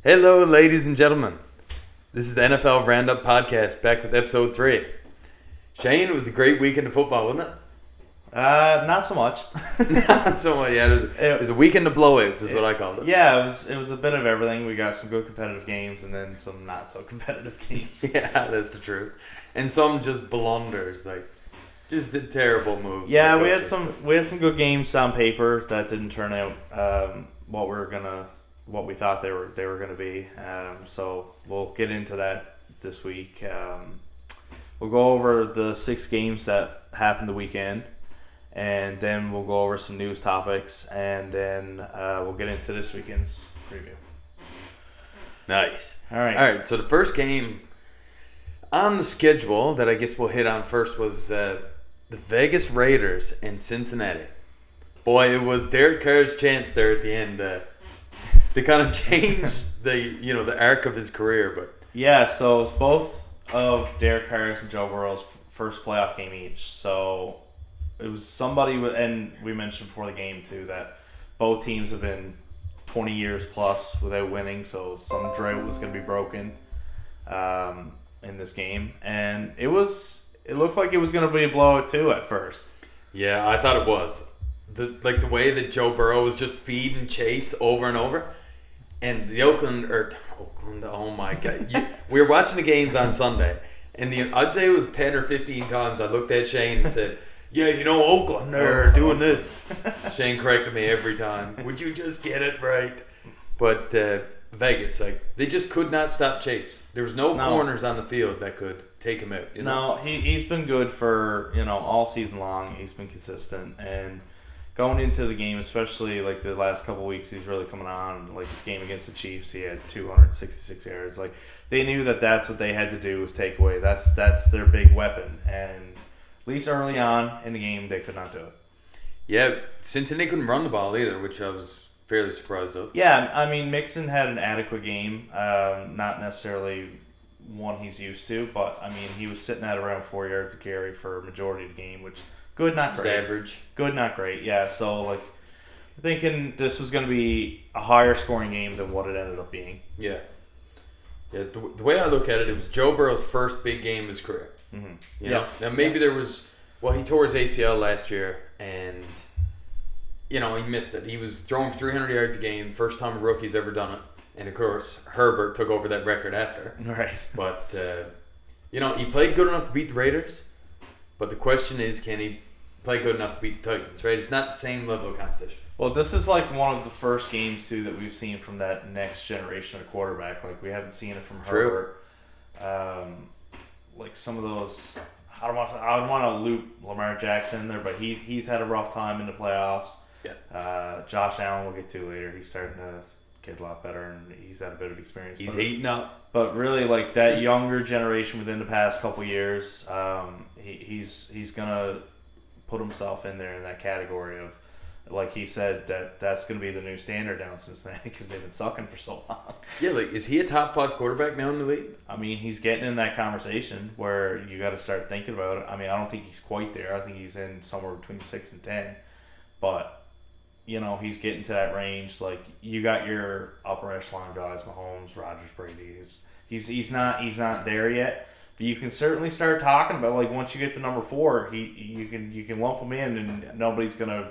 Hello, ladies and gentlemen. This is the NFL Roundup Podcast, back with episode 3. Shane, it was a great weekend of football, wasn't it? Not so much. Not so much, yeah. It was a weekend of blowouts, is what I called it. Yeah, it was a bit of everything. We got some good competitive games and then some not so competitive games. Yeah, that's the truth. And some just blunders, like just the terrible moves. Yeah, we had some good games on paper that didn't turn out what we thought they were gonna be. So we'll get into that this week. We'll go over the 6 games that happened the weekend. And then we'll go over some news topics, and then we'll get into this weekend's preview. Nice. All right. So the first game on the schedule that I guess we'll hit on first was the Vegas Raiders in Cincinnati. Boy, it was Derek Carr's chance there at the end to kind of change the arc of his career. But yeah, so it was both of Derek Carr's and Joe Burrow's first playoff game each. So it was somebody, and we mentioned before the game too that both teams have been 20 years plus without winning, so some drought was going to be broken in this game, and it looked like it was going to be a blowout too at first. Yeah, I thought it was the way that Joe Burrow was just feeding Chase over and over, and the Oakland. Oh my God, we were watching the games on Sunday, and I'd say it was 10 or 15 times I looked at Shane and said, yeah, Oakland, they're doing this. Shane corrected me every time. Would you just get it right? But Vegas, they just could not stop Chase. There was no corners on the field that could take him out. No, he's been good for, all season long. He's been consistent. And going into the game, especially the last couple of weeks, he's really coming on. This game against the Chiefs, he had 266 yards. They knew that that's what they had to do was take away. That's their big weapon. And at least early on in the game, they could not do it. Yeah, Cincinnati couldn't run the ball either, which I was fairly surprised of. Yeah, I mean, Mixon had an adequate game. Not necessarily one he's used to, but, I mean, he was sitting at around 4 yards a carry for a majority of the game, which, good, not great. It's average. Good, not great, yeah. So, thinking this was going to be a higher scoring game than what it ended up being. Yeah. Yeah, the way I look at it, it was Joe Burrow's first big game of his career. Mm-hmm. You know, now maybe there was, he tore his ACL last year and, he missed it. He was throwing for 300 yards a game, first time a rookie's ever done it. And of course, Herbert took over that record after. Right. But, he played good enough to beat the Raiders. But the question is, can he play good enough to beat the Titans, right? It's not the same level of competition. Well, this is one of the first games, too, that we've seen from that next generation of quarterback. We haven't seen it from Herbert. Some of those, I would want to loop Lamar Jackson in there, but he's had a rough time in the playoffs. Yeah. Josh Allen we'll get to later. He's starting to get a lot better, and he's had a bit of experience. He's heating up. But really, that younger generation within the past couple years, he's gonna put himself in there in that category of, he said, that's going to be the new standard down in Cincinnati because they've been sucking for so long. Yeah, is he a top 5 quarterback now in the league? I mean, he's getting in that conversation where you got to start thinking about it. I mean, I don't think he's quite there. I think he's in somewhere between 6 and 10. But, he's getting to that range. You got your upper echelon guys, Mahomes, Rodgers, Brady. He's not there yet. But you can certainly start talking about, once you get to number 4, you can lump him in and nobody's going to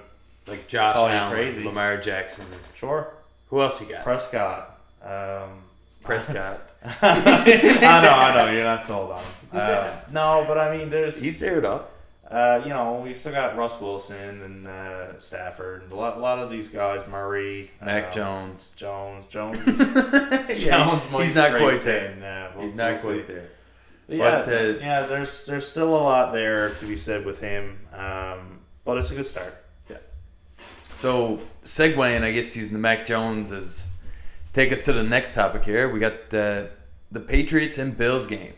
Josh Allen, crazy. Lamar Jackson. Sure. Who else you got? Prescott. Prescott. I know. You're not sold on him. No, but I mean, he's there though. We still got Russ Wilson and Stafford and a lot of these guys. Murray, Mac Jones. Jones. Jones He's not quite there. He's not quite there. Yeah, there's still a lot there to be said with him, but it's a good start. So, segueing, I guess, using the Mac Jones as take us to the next topic here. We got the Patriots and Bills game.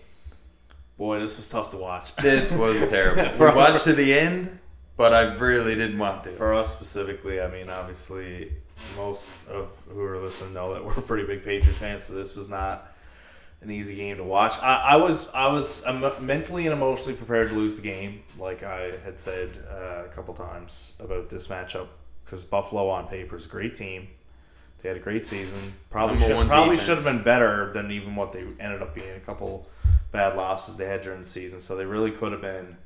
Boy, this was tough to watch. This was terrible. We watched to the end, but I really didn't want to. For us specifically, I mean, obviously, most of who are listening know that we're pretty big Patriots fans, so this was not an easy game to watch. I was mentally and emotionally prepared to lose the game, like I had said a couple times about this matchup, because Buffalo on paper is a great team. They had a great season. Number Probably one should have defense. been better than even what they ended up being. A couple bad losses they had during the season, so they really could have been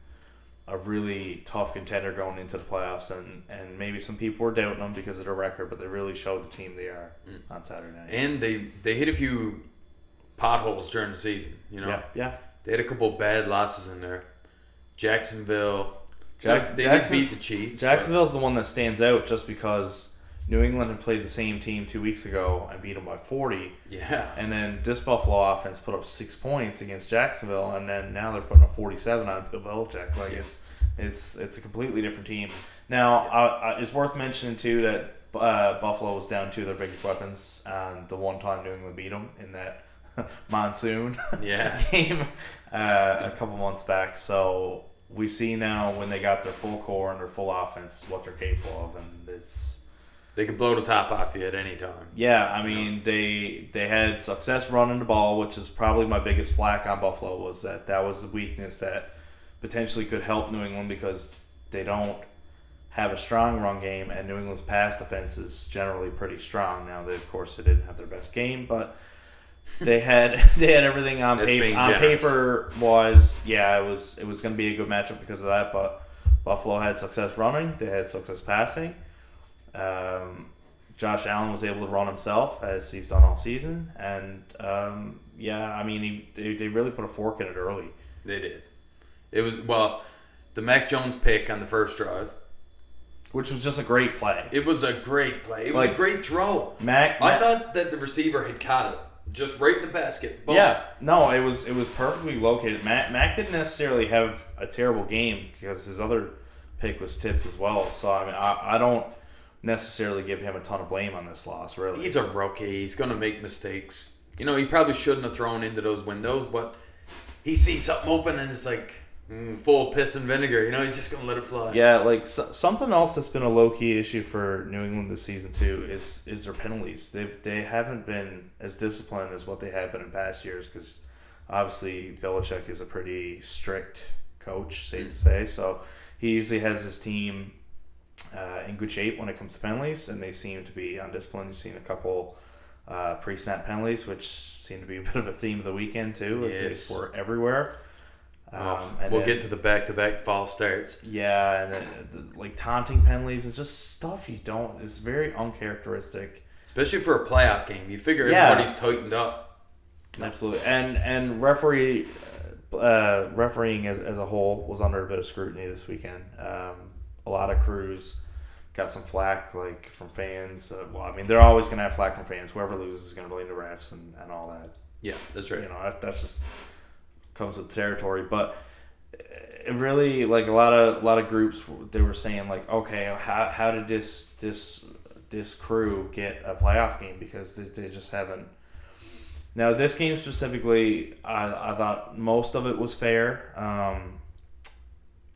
a really tough contender going into the playoffs, and maybe some people were doubting them because of their record, but they really showed the team they are on Saturday night. And they hit a few potholes during the season, you know. Yeah. They had a couple bad losses in there. Jacksonville. They did beat the Chiefs. Jacksonville's the one that stands out just because New England had played the same team 2 weeks ago and beat them by 40. Yeah. And then this Buffalo offense put up 6 points against Jacksonville, and then now they're putting up 47 on Bill Belichick. Like it's a completely different team. Now, it's worth mentioning too that Buffalo was down two of their biggest weapons, and the one time New England beat them in that monsoon game a couple months back. So we see now when they got their full core and their full offense what they're capable of, and they could blow the top off you at any time. Yeah, I mean they had success running the ball, which is probably my biggest flack on Buffalo, was that was the weakness that potentially could help New England because they don't have a strong run game, and New England's pass defense is generally pretty strong. Now, of course, they didn't have their best game, but they had everything on paper. On paper wise, it was going to be a good matchup because of that. But Buffalo had success running, they had success passing. Josh Allen was able to run himself as he's done all season, and I mean they really put a fork in it early. They did. It was the Mac Jones pick on the first drive, which was just a great play. It was a great play. It was a great throw. I thought that the receiver had caught it just right in the basket. Boom. Yeah, no, it was perfectly located. Mac didn't necessarily have a terrible game because his other pick was tipped as well. So I mean, I don't necessarily give him a ton of blame on this loss. Really, he's a rookie. He's gonna make mistakes. You know, he probably shouldn't have thrown into those windows, but he sees something open and it's like full of piss and vinegar. You know, he's just gonna let it fly. Yeah, like something else that's been a low key issue for New England this season too is their penalties. They haven't been as disciplined as what they have been in past years because obviously Belichick is a pretty strict coach, safe to say. So he usually has his team in good shape when it comes to penalties, and they seem to be undisciplined. You've seen a couple pre-snap penalties, which seem to be a bit of a theme of the weekend too. Yes. They were everywhere. And we'll get to the back-to-back false starts. Yeah, and like taunting penalties and just stuff you don't. It's very uncharacteristic, especially for a playoff game. You figure everybody's tightened up. Absolutely, and refereeing as a whole was under a bit of scrutiny this weekend. A lot of crews got some flack from fans. I mean, they're always going to have flack from fans. Whoever loses is going to blame the refs and all that. Yeah, that's right. You know, that's just comes with the territory. But it really, a lot of groups, they were saying okay, how did this crew get a playoff game, because they just haven't. Now this game specifically, I thought most of it was fair.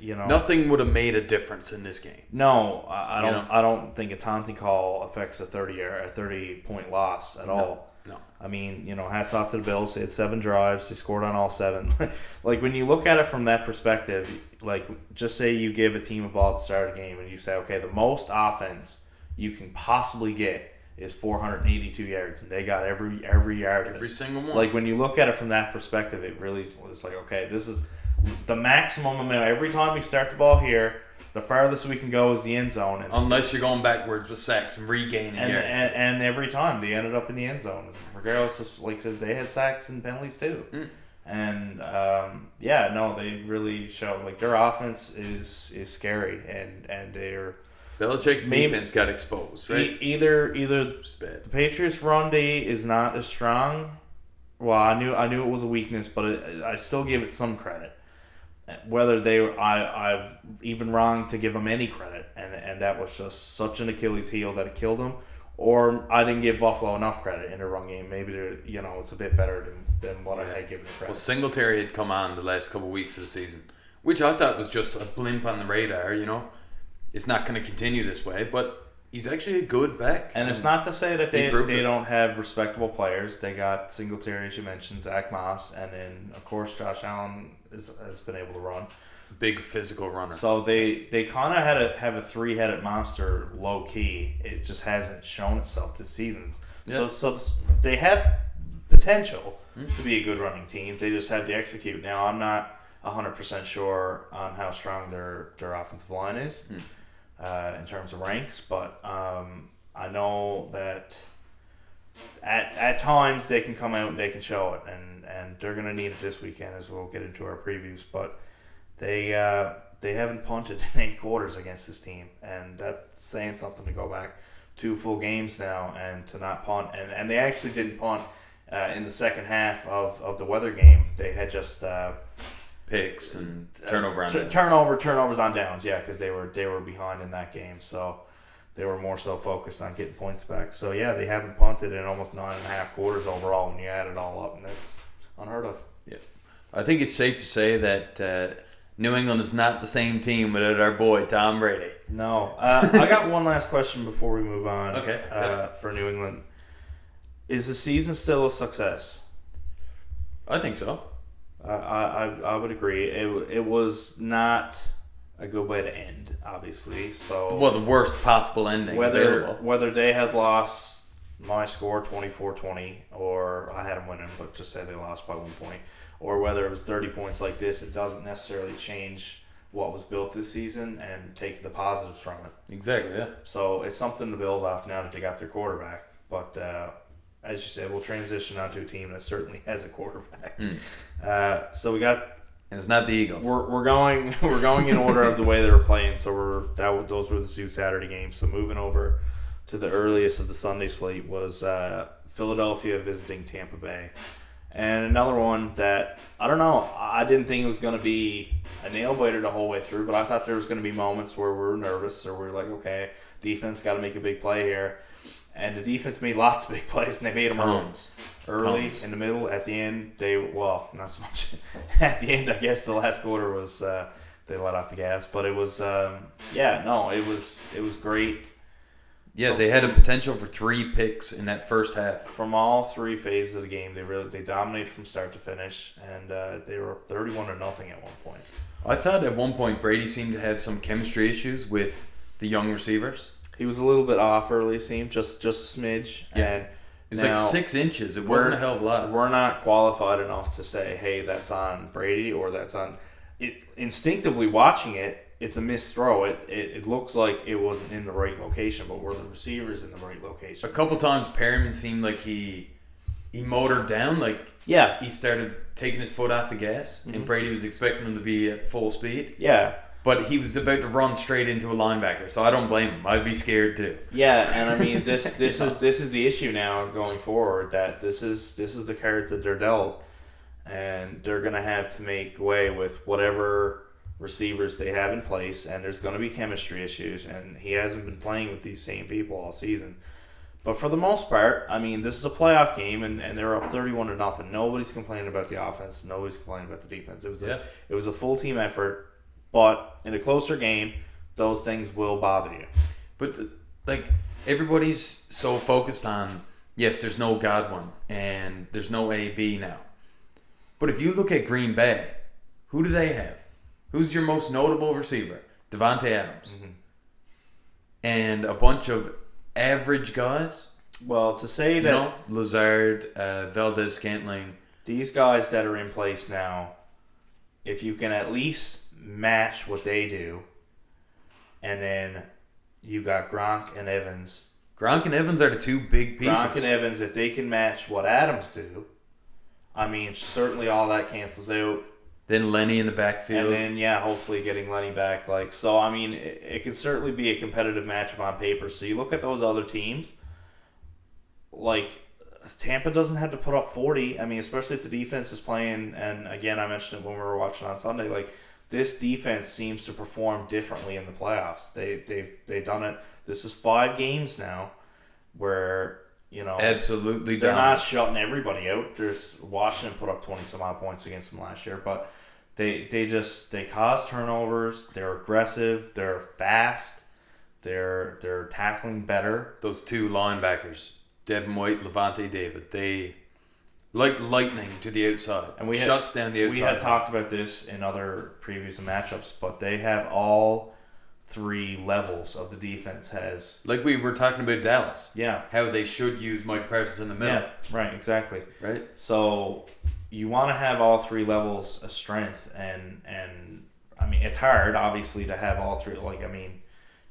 Nothing would have made a difference in this game. No, I don't think a taunting call affects a 30-point loss at all. No. I mean, hats off to the Bills. They had 7 drives. They scored on all 7. When you look at it from that perspective, just say you give a team a ball at the start of the game and you say, okay, the most offense you can possibly get is 482 yards, and they got every yard of it. Every single one. When you look at it from that perspective, it really was okay, this is the maximum amount. Every time we start the ball here, the farthest we can go is the end zone. Unless you're going backwards with sacks and regaining yards. And every time they ended up in the end zone. Regardless of, I said, they had sacks and penalties too. And, they really showed, their offense is scary, and they're... Belichick's defense got exposed, right? Either the Patriots' run D is not as strong. Well, I knew it was a weakness, but I still give it some credit. Whether I've even wrong to give them any credit, and that was just such an Achilles heel that it killed them, or I didn't give Buffalo enough credit in their run game. Maybe it's a bit better than what I had given credit. Well, Singletary had come on the last couple of weeks of the season, which I thought was just a blimp on the radar. It's not going to continue this way, but he's actually a good back. And it's not to say that they don't have respectable players. They got Singletary, as you mentioned, Zach Moss, and then, of course, Josh Allen has been able to run. Big physical runner. So they kind of have a 3-headed monster low key. It just hasn't shown itself this season. Yeah. So they have potential to be a good running team. They just have to execute. Now I'm not 100% sure on how strong their offensive line is in terms of ranks, but I know that at times they can come out and they can show it, and they're going to need it this weekend as we'll get into our previews. But they haven't punted in 8 quarters against this team, and that's saying something to go back 2 full games now and to not punt. And they actually didn't punt in the second half of the weather game. They had just picks and turnovers on downs, yeah, because they were behind in that game, so they were more so focused on getting points back. So yeah, they haven't punted in almost 9.5 quarters overall when you add it all up, and that's unheard of. Yeah, I think it's safe to say that New England is not the same team without our boy Tom Brady. No, I got one last question before we move on. Okay. For New England, is the season still a success? I think so. I would agree. It was not a good way to end, obviously. So the worst possible ending available. Whether they had lost my score 24-20, or I had them winning, but just say they lost by 1 point, or whether it was 30 points like this, it doesn't necessarily change what was built this season and take the positives from it. Exactly, yeah. So it's something to build off now that they got their quarterback. But as you said, we'll transition onto a team that certainly has a quarterback. So we got. And it's not the Eagles. We're going in order of the way they were playing. So those were the 2 Saturday games. So moving over to the earliest of the Sunday slate was Philadelphia visiting Tampa Bay, and another one that I don't know. I didn't think it was going to be a nail biter the whole way through, but I thought there was going to be moments where we were nervous or we were like, okay, defense got to make a big play here. And the defense made lots of big plays, and they made them early, in the middle, at the end. Not so much. At the end, I guess the last quarter was they let off the gas, but it was it was great. Yeah, they had a potential for 3 picks in that first half. From all 3 phases of the game, they dominated from start to finish, and they were 31-0 at one point. I thought at one point Brady seemed to have some chemistry issues with the young receivers. He was a little bit off early, it seemed, just a smidge. Yeah. And it was like 6 inches. It wasn't a hell of a lot. We're not qualified enough to say, hey, that's on Brady or that's on it. Instinctively watching it, it's a missed throw. It looks like it wasn't in the right location, but were the receivers in the right location? A couple times Perriman seemed like he motored down, he started taking his foot off the gas, and Brady was expecting him to be at full speed. Yeah. But he was about to run straight into a linebacker, so I don't blame him. I'd be scared too. Yeah, and I mean this is the issue now going forward, that this is the cards that they're dealt, and they're gonna have to make way with whatever receivers they have in place, and there's gonna be chemistry issues, and he hasn't been playing with these same people all season. But for the most part, I mean, this is a playoff game, and they're up 31-0. Nobody's complaining about the offense. Nobody's complaining about the defense. It was a full team effort. But in a closer game, those things will bother you. But, everybody's so focused on, yes, there's no Godwin, and there's no AB now. But if you look at Green Bay, who do they have? Who's your most notable receiver? Devontae Adams. Mm-hmm. And a bunch of average guys. Well, to say that... Lazard, Valdez-Scantling. These guys that are in place now, if you can at least match what they do, and then you got Gronk and Evans. Gronk and Evans are the 2 big pieces. Gronk and Evans, if they can match what Adams do, I mean, certainly all that cancels out. Then Lenny in the backfield. And then, hopefully getting Lenny back. So, I mean, it could certainly be a competitive matchup on paper. So you look at those other teams, Tampa doesn't have to put up 40. I mean, especially if the defense is playing, and again, I mentioned it when we were watching on Sunday, this defense seems to perform differently in the playoffs. They've done it. This is 5 games now where, absolutely they're not shutting everybody out. They're watching them put up 20-some-odd points against them last year. But they cause turnovers. They're aggressive. They're fast. They're tackling better. Those 2 linebackers, Devin White, Levante David, like lightning to the outside. And shuts down the outside. We had talked about this in other previous matchups, but they have all 3 levels of the defense has. Like we were talking about Dallas. Yeah. How they should use Mike Parsons in the middle. Yeah, right, exactly. Right. So you want to have all 3 levels of strength, and I mean, it's hard, obviously, to have all 3. Like, I mean,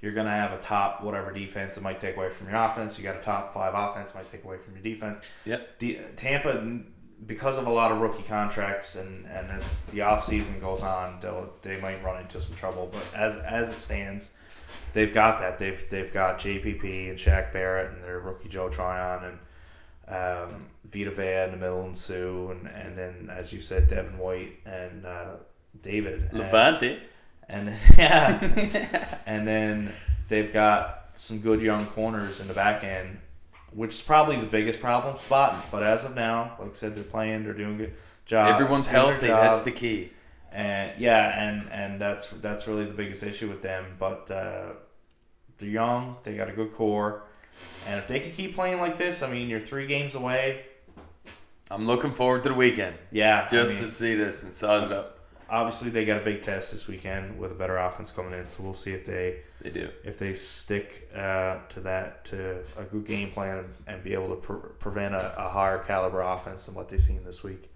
you're going to have a top whatever defense that might take away from your offense. You got a top 5 offense might take away from your defense. Yep. Tampa, because of a lot of rookie contracts and as the offseason goes on, they might run into some trouble. But as it stands, they've got that. They've got JPP and Shaq Barrett and their rookie Joe Tryon and Vita Vea in the middle and Sue and then, as you said, Devin White and David. Levante. And and then they've got some good young corners in the back end, which is probably the biggest problem spot. But as of now, like I said, they're doing a good job. Everyone's healthy. That's the key. And and that's really the biggest issue with them. But they're young. They got a good core, and if they can keep playing like this, I mean, you're 3 games away. I'm looking forward to the weekend. Yeah, just to see this and size it up. Obviously, they got a big test this weekend with a better offense coming in, so we'll see if they stick to a good game plan and be able to prevent a higher caliber offense than what they've seen this week.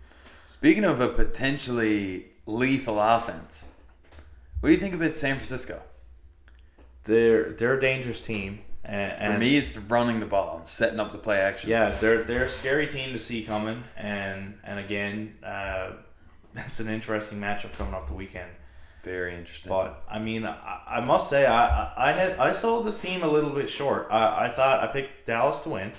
Speaking of a potentially lethal offense, what do you think about San Francisco? They're a dangerous team. And for me, it's running the ball and setting up the play action. Yeah, they're a scary team to see coming, and again. That's an interesting matchup coming up the weekend. Very interesting. But I mean, I must say I sold this team a little bit short. I thought I picked Dallas to win,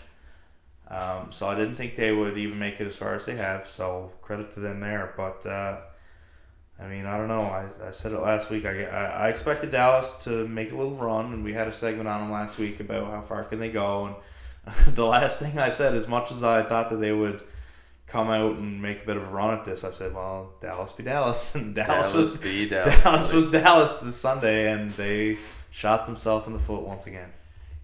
so I didn't think they would even make it as far as they have. So credit to them there. But I mean, I don't know. I said it last week. I expected Dallas to make a little run, and we had a segment on them last week about how far can they go. And the last thing I said, as much as I thought that they would come out and make a bit of a run at this, I said, well, Dallas be Dallas. And Dallas was Dallas this Sunday, and they shot themselves in the foot once again.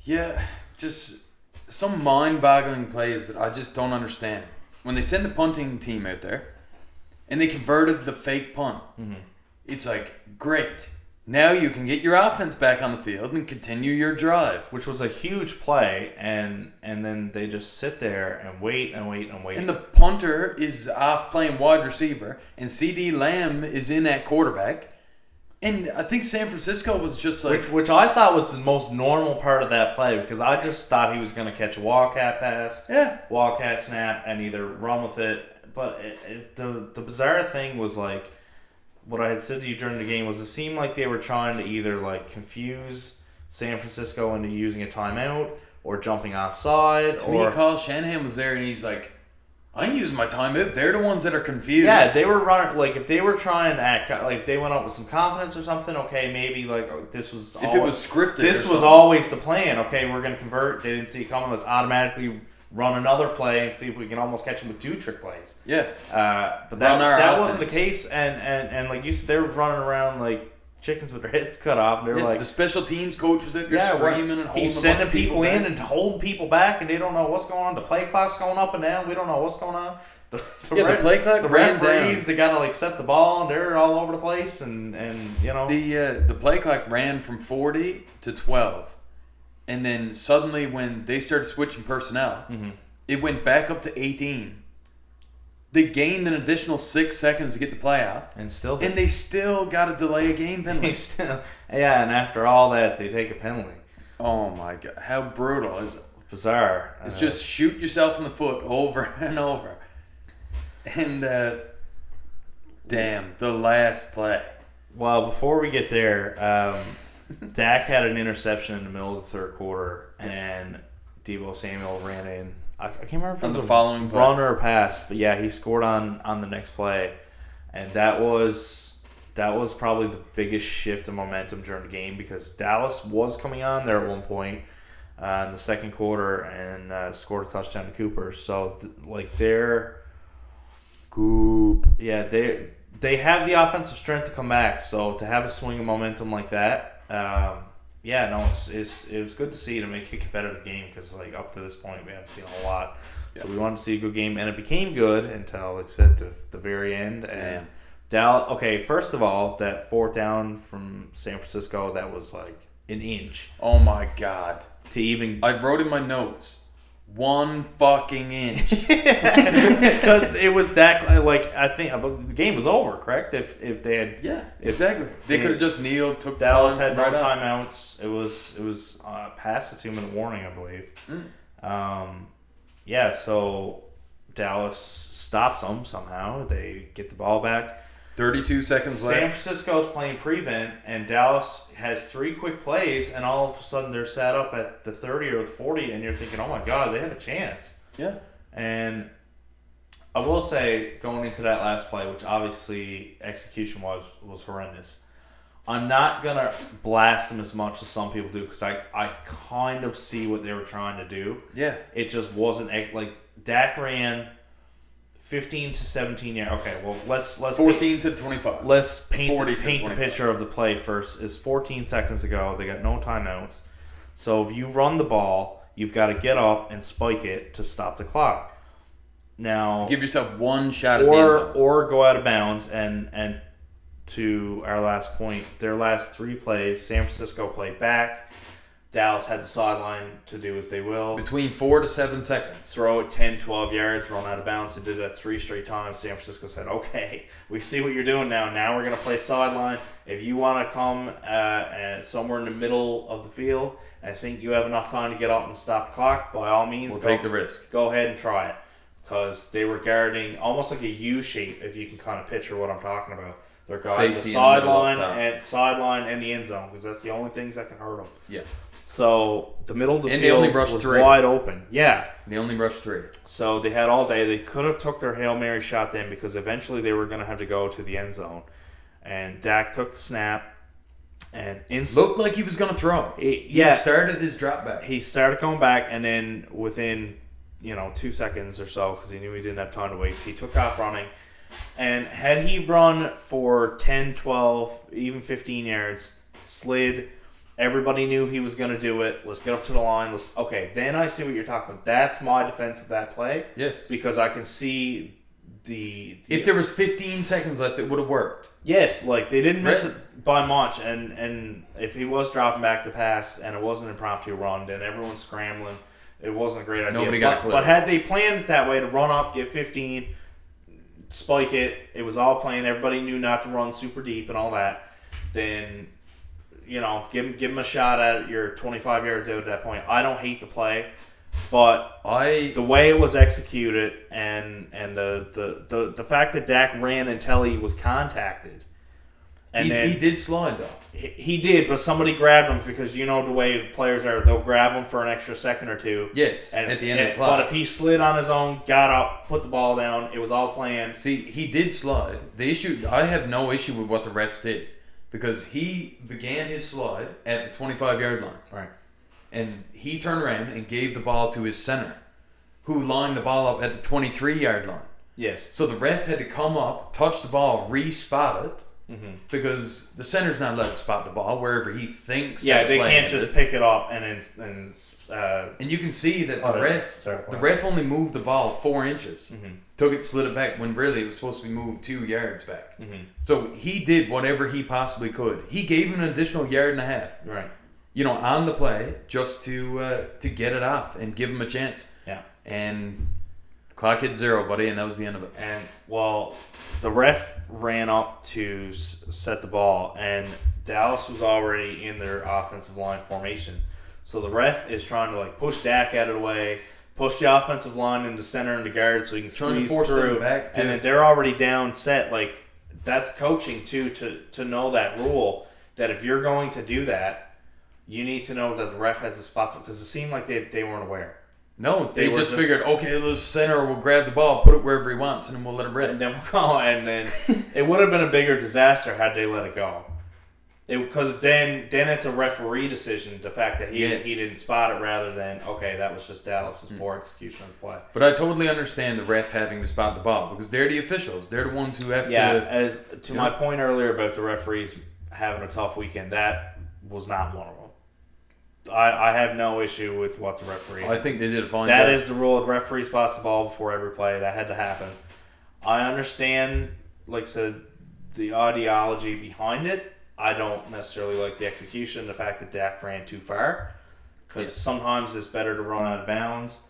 Yeah, just some mind-boggling plays that I just don't understand. When they send the punting team out there, and they converted the fake punt, it's like, great. Now you can get your offense back on the field and continue your drive. Which was a huge play, and then they just sit there and wait and wait and wait. And the punter is off playing wide receiver, and CD Lamb is in at quarterback. And I think San Francisco was just like... Which I thought was the most normal part of that play, because I just thought he was going to catch a Wildcat pass, Wildcat snap, and either run with it. But the bizarre thing was like... What I had said to you during the game was it seemed like they were trying to either like confuse San Francisco into using a timeout or jumping offside. To me, Kyle Shanahan was there and he's like, I ain't using my timeout. They're the ones that are confused. Yeah, they were running, like if they were trying to act, like if they went up with some confidence or something, okay, maybe like this was... If it was scripted This was always the plan. Okay, we're going to convert. They didn't see it coming. Let's automatically run another play and see if we can almost catch them with 2 trick plays. Yeah. But that wasn't the case. And like you said, they were running around like chickens with their heads cut off. And they were like... The special teams coach was out there screaming and holding He's sending people in and holding people back, and they don't know what's going on. The play clock's going up and down. We don't know what's going on. The play clock ran down. They got to like set the ball, and they're all over the place. And you know... The play clock ran from 40 to 12. And then suddenly when they started switching personnel, it went back up to 18. They gained an additional 6 seconds to get the play off. And they still got to delay a game penalty. And after all that, they take a penalty. Oh my God. How brutal is it? Bizarre. It's just shoot yourself in the foot over and over. And, damn, the last play. Well, before we get there... Dak had an interception in the middle of the third quarter, and Deebo Samuel ran in. I can't remember if it was the following run or pass, but yeah, he scored on the next play, and that was probably the biggest shift in momentum during the game because Dallas was coming on there at one point in the second quarter and scored a touchdown to Cooper. So they're they have the offensive strength to come back. So to have a swing of momentum like that. It was good to see to make it a competitive game because like up to this point we haven't seen a whole lot. So we wanted to see a good game, and it became good until it's at the very end. And Dallas. Okay, first of all, that fourth down from San Francisco, that was like an inch. Oh my God! To even I wrote in my notes, 1 fucking inch. Because it was that, like, I think the game was over, correct? If they had, yeah, exactly. They could have just kneeled, took Dallas had no timeouts. It was past the 2-minute warning, I believe. So Dallas stops them somehow. They get the ball back. 32 seconds left. San Francisco's playing prevent, and Dallas has 3 quick plays, and all of a sudden they're set up at the 30 or the 40, and you're thinking, oh my God, they have a chance. Yeah. And I will say, going into that last play, which obviously execution was horrendous, I'm not going to blast them as much as some people do, because I kind of see what they were trying to do. Yeah. It just wasn't, like, Dak ran 15 to 17 yards. Okay, well, let's 14 to 25. Let's paint the picture of the play first. Is 14 seconds ago. They got no timeouts. So if you run the ball, you've got to get up and spike it to stop the clock. Now, give yourself one shot at the end zone. Or go out of bounds. And to our last point, their last 3 plays, San Francisco played back. Dallas had the sideline to do as they will. Between 4 to 7 seconds. Throw it 10, 12 yards, run out of bounds. They did that 3 straight times. San Francisco said, okay, we see what you're doing now. Now we're going to play sideline. If you want to come somewhere in the middle of the field and think you have enough time to get up and stop the clock, by all means, take the risk. Go ahead and try it. Because they were guarding almost like a U shape, if you can kind of picture what I'm talking about. They're guarding the sideline and the end zone, because that's the only things that can hurt them. Yeah. So the middle of the field was wide open. Yeah. They only rushed 3. So they had all day. They could have took their Hail Mary shot then, because eventually they were going to have to go to the end zone. And Dak took the snap and looked like he was going to throw. He started his drop back. He started coming back, and then within 2 seconds or so, because he knew he didn't have time to waste, he took off running. And had he run for 10, 12, even 15 yards, slid, everybody knew he was going to do it. Let's get up to the line. Then I see what you're talking about. That's my defense of that play. Yes. Because I can see the if there was 15 seconds left, it would have worked. Yes, like they didn't miss it by much. And if he was dropping back the pass and it wasn't an impromptu run, then everyone's scrambling. It wasn't a great idea. Nobody got a clue. But had they planned it that way, to run up, get 15, spike it, it was all planned, everybody knew not to run super deep and all that, then give him a shot at your 25 yards out at that point. I don't hate the play, but the way it was executed and the fact that Dak ran until he was contacted, and he did slide though. He did, but somebody grabbed him, because the way players are, they'll grab him for an extra second or two. Yes, at the end of the clock. But if he slid on his own, got up, put the ball down, it was all planned. See, he did slide. I have no issue with what the refs did, because he began his slide at the 25-yard line. Right. And he turned around and gave the ball to his center, who lined the ball up at the 23-yard line. Yes. So the ref had to come up, touch the ball, re-spot it, because the center's not allowed to spot the ball wherever he thinks. Yeah, they can't just pick it up and you can see that the ref only moved the ball 4 inches, took it, slid it back, when really it was supposed to be moved 2 yards back. So he did whatever he possibly could. He gave him an additional 1.5 yards. Right. On the play, just to get it off and give him a chance. Yeah. And the clock hit 0, buddy, and that was the end of it. And the ref ran up to set the ball, and Dallas was already in their offensive line formation. So the ref is trying to push Dak out of the way, push the offensive line into center and the guard so he can squeeze through. Back and then they're already down set. That's coaching too, to know that rule, that if you're going to do that, you need to know that the ref has a spot, because it seemed like they weren't aware. No, they just figured, okay, the center will grab the ball, put it wherever he wants, and then we'll let it rip. And then we'll go, and then it would have been a bigger disaster had they let it go. Because then it's a referee decision, the fact that he didn't spot it, rather than, okay, that was just Dallas's poor execution of the play. But I totally understand the ref having to spot the ball, because they're the officials. They're the ones who have to... Yeah, my point earlier about the referees having a tough weekend, that was not one of them. I have no issue with what the referee. I think they did a fine job. That job. is the rule. The referee spots the ball before every play. That had to happen. I understand, like I said, the ideology behind it. I don't necessarily like the execution, the fact that Dak ran too far. Because sometimes it's better to run out of bounds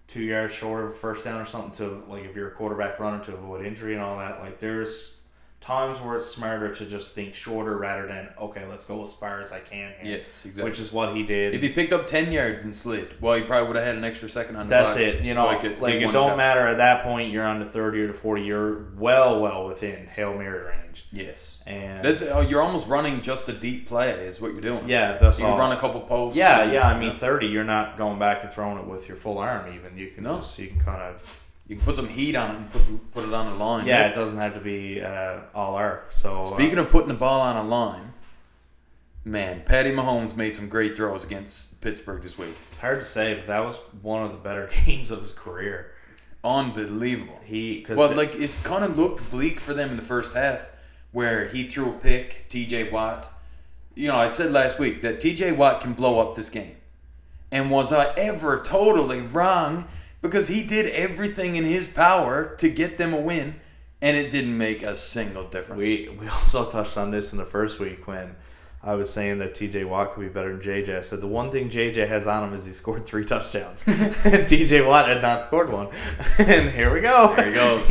2 yards short of a first down or something to, like, if you're a quarterback running to avoid injury and all that. Like, there's times where it's smarter to just think shorter rather than, okay, let's go as far as I can here. Yes, exactly. Which is what he did. If he picked up 10 yards and slid, well, he probably would have had an extra second on the That's clock. it. You know, it don't matter at that point. You're on the 30 or the 40. You're well within Hail Mary range. Yes. And you're almost running just a deep play is what you're doing. Yeah, that's you all. You run a couple posts. Yeah. I mean, 30, you're not going back and throwing it with your full arm even. You can you can kind of... You can put some heat on it and put it on the line. Yeah, it doesn't have to be all arc. So speaking of putting the ball on a line, man, Patty Mahomes made some great throws against Pittsburgh this week. It's hard to say, but that was one of the better games of his career. Unbelievable. It kind of looked bleak for them in the first half, where he threw a pick, T.J. Watt. You know, I said last week that T.J. Watt can blow up this game. And was I ever totally wrong? Because he did everything in his power to get them a win, and it didn't make a single difference. We also touched on this in the first week when I was saying that TJ Watt could be better than JJ. I said the one thing JJ has on him is he scored 3 touchdowns. And TJ Watt had not scored one. And here we go. There he goes.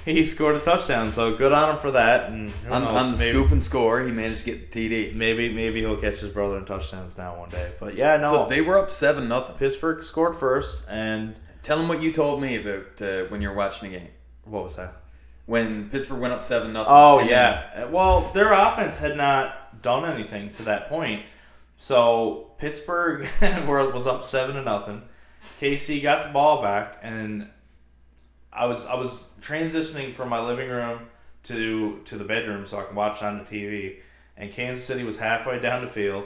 He scored a touchdown, so good on him for that. And on the scoop and score, he managed to get TD. Maybe he'll catch his brother in touchdowns down one day. But yeah, no. So they were up 7-0. Pittsburgh scored first, and... Tell them what you told me about when you were watching the game. What was that? When Pittsburgh went up 7-0. Oh, yeah. Well, their offense had not done anything to that point. So Pittsburgh was up 7-0. KC got the ball back, and I was transitioning from my living room to the bedroom so I could watch it on the TV. And Kansas City was halfway down the field.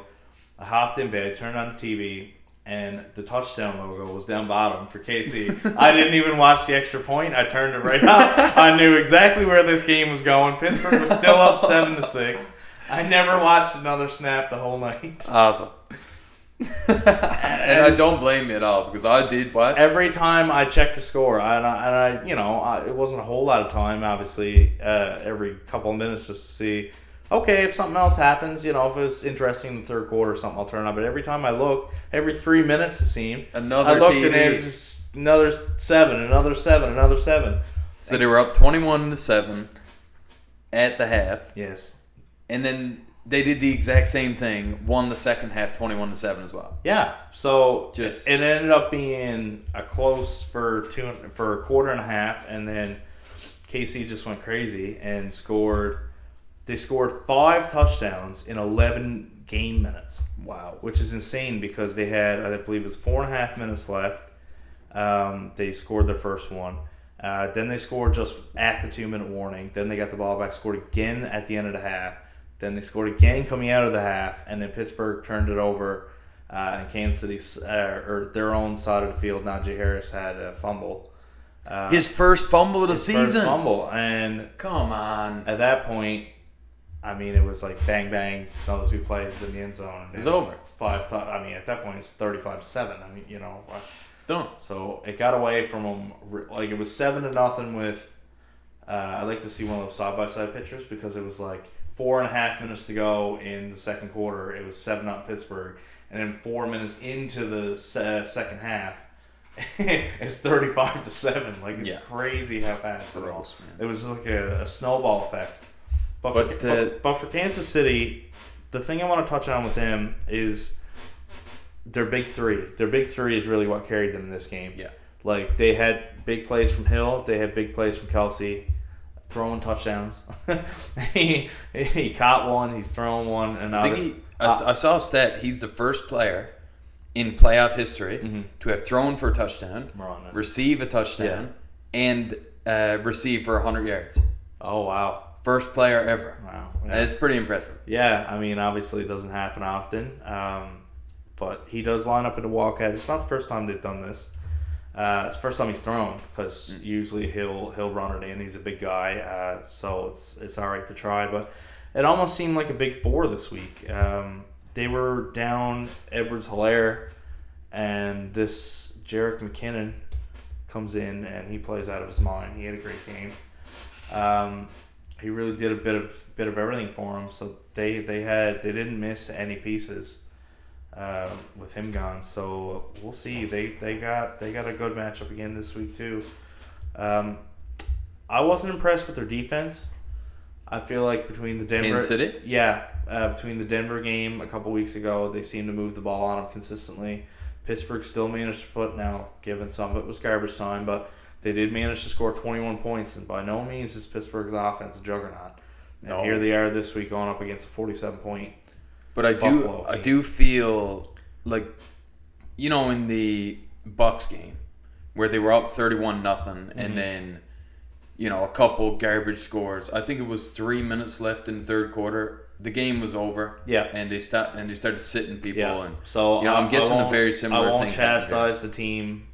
I hopped in bed, turned on the TV, and the touchdown logo was down bottom for KC. I didn't even watch the extra point. I turned it right up. I knew exactly where this game was going. Pittsburgh was still up 7-6. I never watched another snap the whole night. Awesome. And I don't blame you at all because I did watch. Every time I checked the score, and I it wasn't a whole lot of time, obviously, every couple of minutes just to see. Okay, if something else happens, if it's interesting in the third quarter or something, I'll turn on. But every time I look, every 3 minutes it seemed, I looked and it was just another 7, another 7, another 7. So they were up 21-7 at the half. Yes. And then they did the exact same thing, won the second half 21-7 as well. Yeah. So it ended up being a close for a quarter and a half, and then KC just went crazy and scored. They scored 5 touchdowns in 11 game minutes. Wow. Which is insane because they had, I believe it was 4.5 minutes left. They scored their first one. Then they scored just at the 2-minute warning. Then they got the ball back, scored again at the end of the half. Then they scored again coming out of the half. And then Pittsburgh turned it over. And Kansas City, or their own side of the field, Najee Harris had a fumble. His first fumble of the season. First fumble. And come on. At that point, I mean, it was like bang, bang, another 2 plays in the end zone. It's over. 5. At that point, it's 35-7. I mean, Done. So it got away from them. Like, it was 7-0 with. I'd like to see one of those side-by-side pictures because it was like 4.5 minutes to go in the second quarter. It was 7-0 Pittsburgh, and then 4 minutes into the second half, it's 35-7. Like, it's crazy how fast it was. It was like a snowball effect. But for Kansas City, the thing I want to touch on with them is their big 3. Their big 3 is really what carried them in this game. Yeah. Like, they had big plays from Hill. They had big plays from Kelsey, throwing touchdowns. he caught one. He's throwing one. And I saw a stat. He's the first player in playoff history to have thrown for a touchdown, receive a touchdown, and receive for 100 yards. Oh, wow. First player ever. Wow. Yeah. It's pretty impressive. Yeah, I mean, obviously it doesn't happen often, but he does line up in the Wildcat. It's not the first time they've done this. It's the first time he's thrown because usually he'll run it in. He's a big guy, so it's all right to try. But it almost seemed like a big 4 this week. they were down Edwards-Helaire, and this Jerick McKinnon comes in and he plays out of his mind. He had a great game. He really did a bit of everything for him. So they didn't miss any pieces with him gone. So we'll see. They got a good matchup again this week too. I wasn't impressed with their defense. I feel like between the Denver Kansas City? between the Denver game a couple weeks ago, they seemed to move the ball on them consistently. Pittsburgh still managed to put, now given some of it was garbage time, but they did manage to score 21 points, and by no means is Pittsburgh's offense a juggernaut. And here they are this week going up against a 47-point But I do feel like, in the Bucs game where they were up 31-0 and then a couple garbage scores. I think it was 3 minutes left in the third quarter. The game was over. Yeah, and they started sitting people. Yeah. And so I'm guessing a very similar thing. I won't chastise the team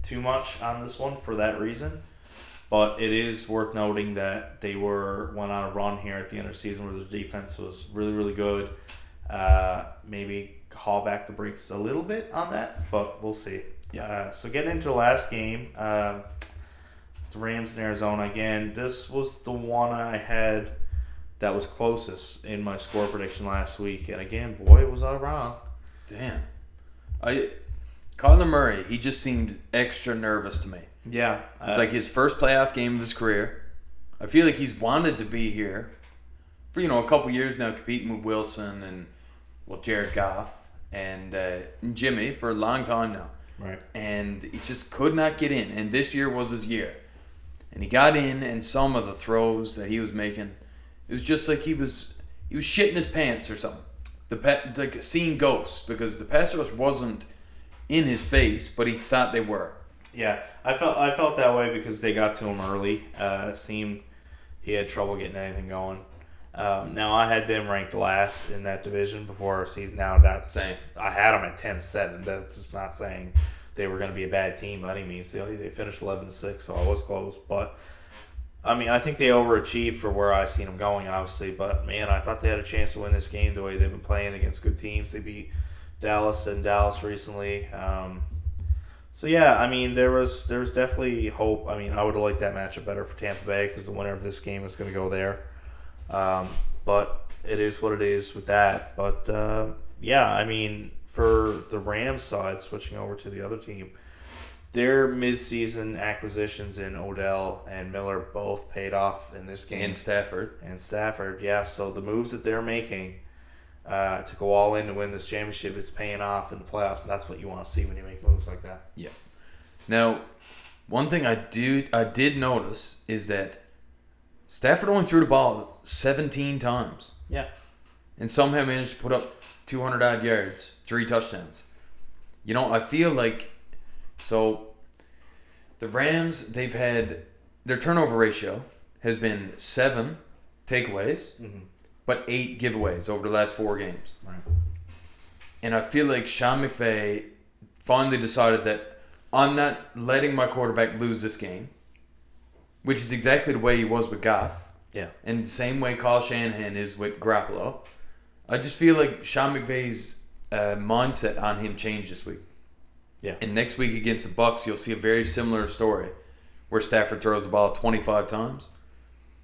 too much on this one for that reason, but it is worth noting that they went on a run here at the end of the season where the defense was really, really good. Maybe haul back the brakes a little bit on that, but we'll see. Yeah. So getting into the last game, the Rams in Arizona again. This was the one I had that was closest in my score prediction last week, and again, boy, was I wrong. Damn. Kyler Murray, he just seemed extra nervous to me. Yeah. It's like his first playoff game of his career. I feel like he's wanted to be here for, a couple years now, competing with Wilson and, Jared Goff and Jimmy for a long time now. Right. And he just could not get in. And this year was his year. And he got in, and some of the throws that he was making, it was just like he was shitting his pants or something. Like seeing ghosts, because the pass rush wasn't in his face, but he thought they were. Yeah, I felt that way because they got to him early. It seemed he had trouble getting anything going. Now I had them ranked last in that division before our season. Now that Same. I had them at 10-7. That's just not saying they were going to be a bad team by any means. They finished 11-6, so I was close. But I mean, I think they overachieved for where I seen them going, obviously. But man, I thought they had a chance to win this game the way they've been playing against good teams. They beat Dallas recently. So yeah, I mean, there was definitely hope. I mean, I would have liked that matchup better for Tampa Bay because the winner of this game is going to go there. But it is what it is with that. But yeah, I mean, for the Rams side, switching over to the other team, their midseason acquisitions in Odell and Miller both paid off in this game. And Stafford. Yeah. So the moves that they're making to go all in to win this championship, it's paying off in the playoffs, and that's what you want to see when you make moves like that. Yeah. Now, one thing I did notice is that Stafford only threw the ball 17 times. Yeah. And somehow managed to put up 200-odd yards, 3 touchdowns. I feel like, so the Rams, they've had, their turnover ratio has been 7 takeaways, but 8 giveaways over the last 4 games. Right. And I feel like Sean McVay finally decided that I'm not letting my quarterback lose this game, which is exactly the way he was with Goff. Yeah. And the same way Kyle Shanahan is with Garoppolo. I just feel like Sean McVay's mindset on him changed this week. Yeah. And next week against the Bucs, you'll see a very similar story where Stafford throws the ball 25 times.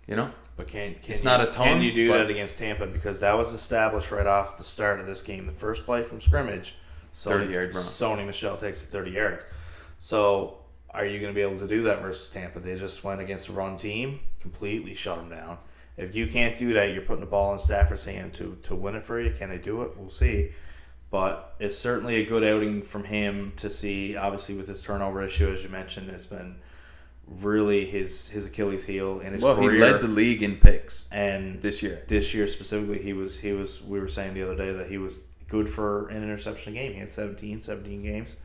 But it's not a ton. Can you do that against Tampa? Because that was established right off the start of this game. The first play from scrimmage, 30-yard run. Sony Michel takes it 30 yards. So are you going to be able to do that versus Tampa? They just went against a run team, completely shut them down. If you can't do that, you're putting the ball in Stafford's hand to win it for you. Can they do it? We'll see. But it's certainly a good outing from him to see, obviously, with his turnover issue, as you mentioned, it's been really his Achilles heel in his career. Well, he led the league in picks and this year. This year specifically, he was. We were saying the other day that he was good for an interception a game. He had 17 games.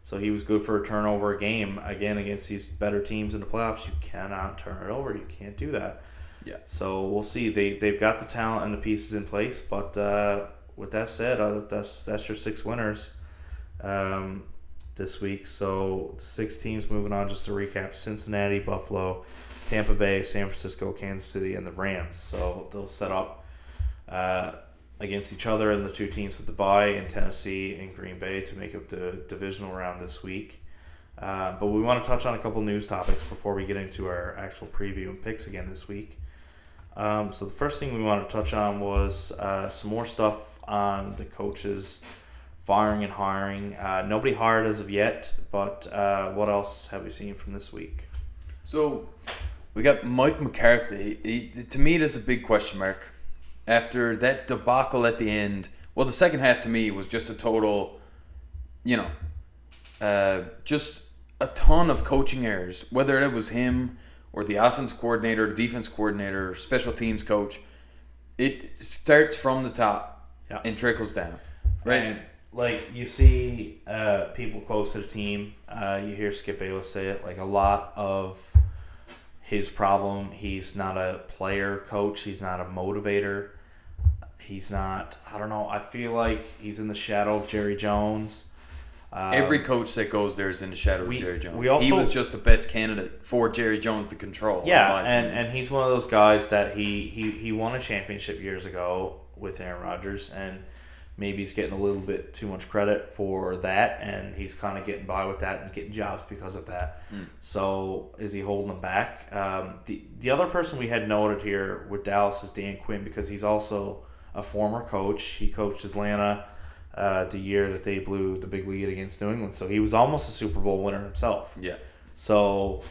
So he was good for a turnover a game. Again, against these better teams in the playoffs, you cannot turn it over. You can't do that. Yeah. So we'll see. They've got the talent and the pieces in place. But with that said, that's your 6 winners this week. So 6 teams moving on. Just to recap: Cincinnati, Buffalo, Tampa Bay, San Francisco, Kansas City, and the Rams. So they'll set up against each other, and the two teams with the bye in Tennessee and Green Bay to make up the divisional round this week. But we want to touch on a couple news topics before we get into our actual preview and picks again this week. So the first thing we want to touch on was some more stuff on the coaches firing and hiring. Nobody hired as of yet, but what else have we seen from this week? So we got Mike McCarthy. To me, it is a big question mark. After that debacle at the end, well, the second half to me was just a total, just a ton of coaching errors. Whether it was him or the offense coordinator, defense coordinator, special teams coach, it starts from the top and trickles down, right? And like you see people close to the team, you hear Skip Bayless say it, like a lot of his problem, he's not a player coach, he's not a motivator. He's not, I don't know, I feel like he's in the shadow of Jerry Jones. Every coach that goes there is in the shadow of Jerry Jones. He was just the best candidate for Jerry Jones to control. Yeah, and he's one of those guys that he won a championship years ago with Aaron Rodgers, and maybe he's getting a little bit too much credit for that, and he's kind of getting by with that and getting jobs because of that. So is he holding them back? The other person we had noted here with Dallas is Dan Quinn, because he's also a former coach. He coached Atlanta the year that they blew the big lead against New England. So he was almost a Super Bowl winner himself. Yeah. So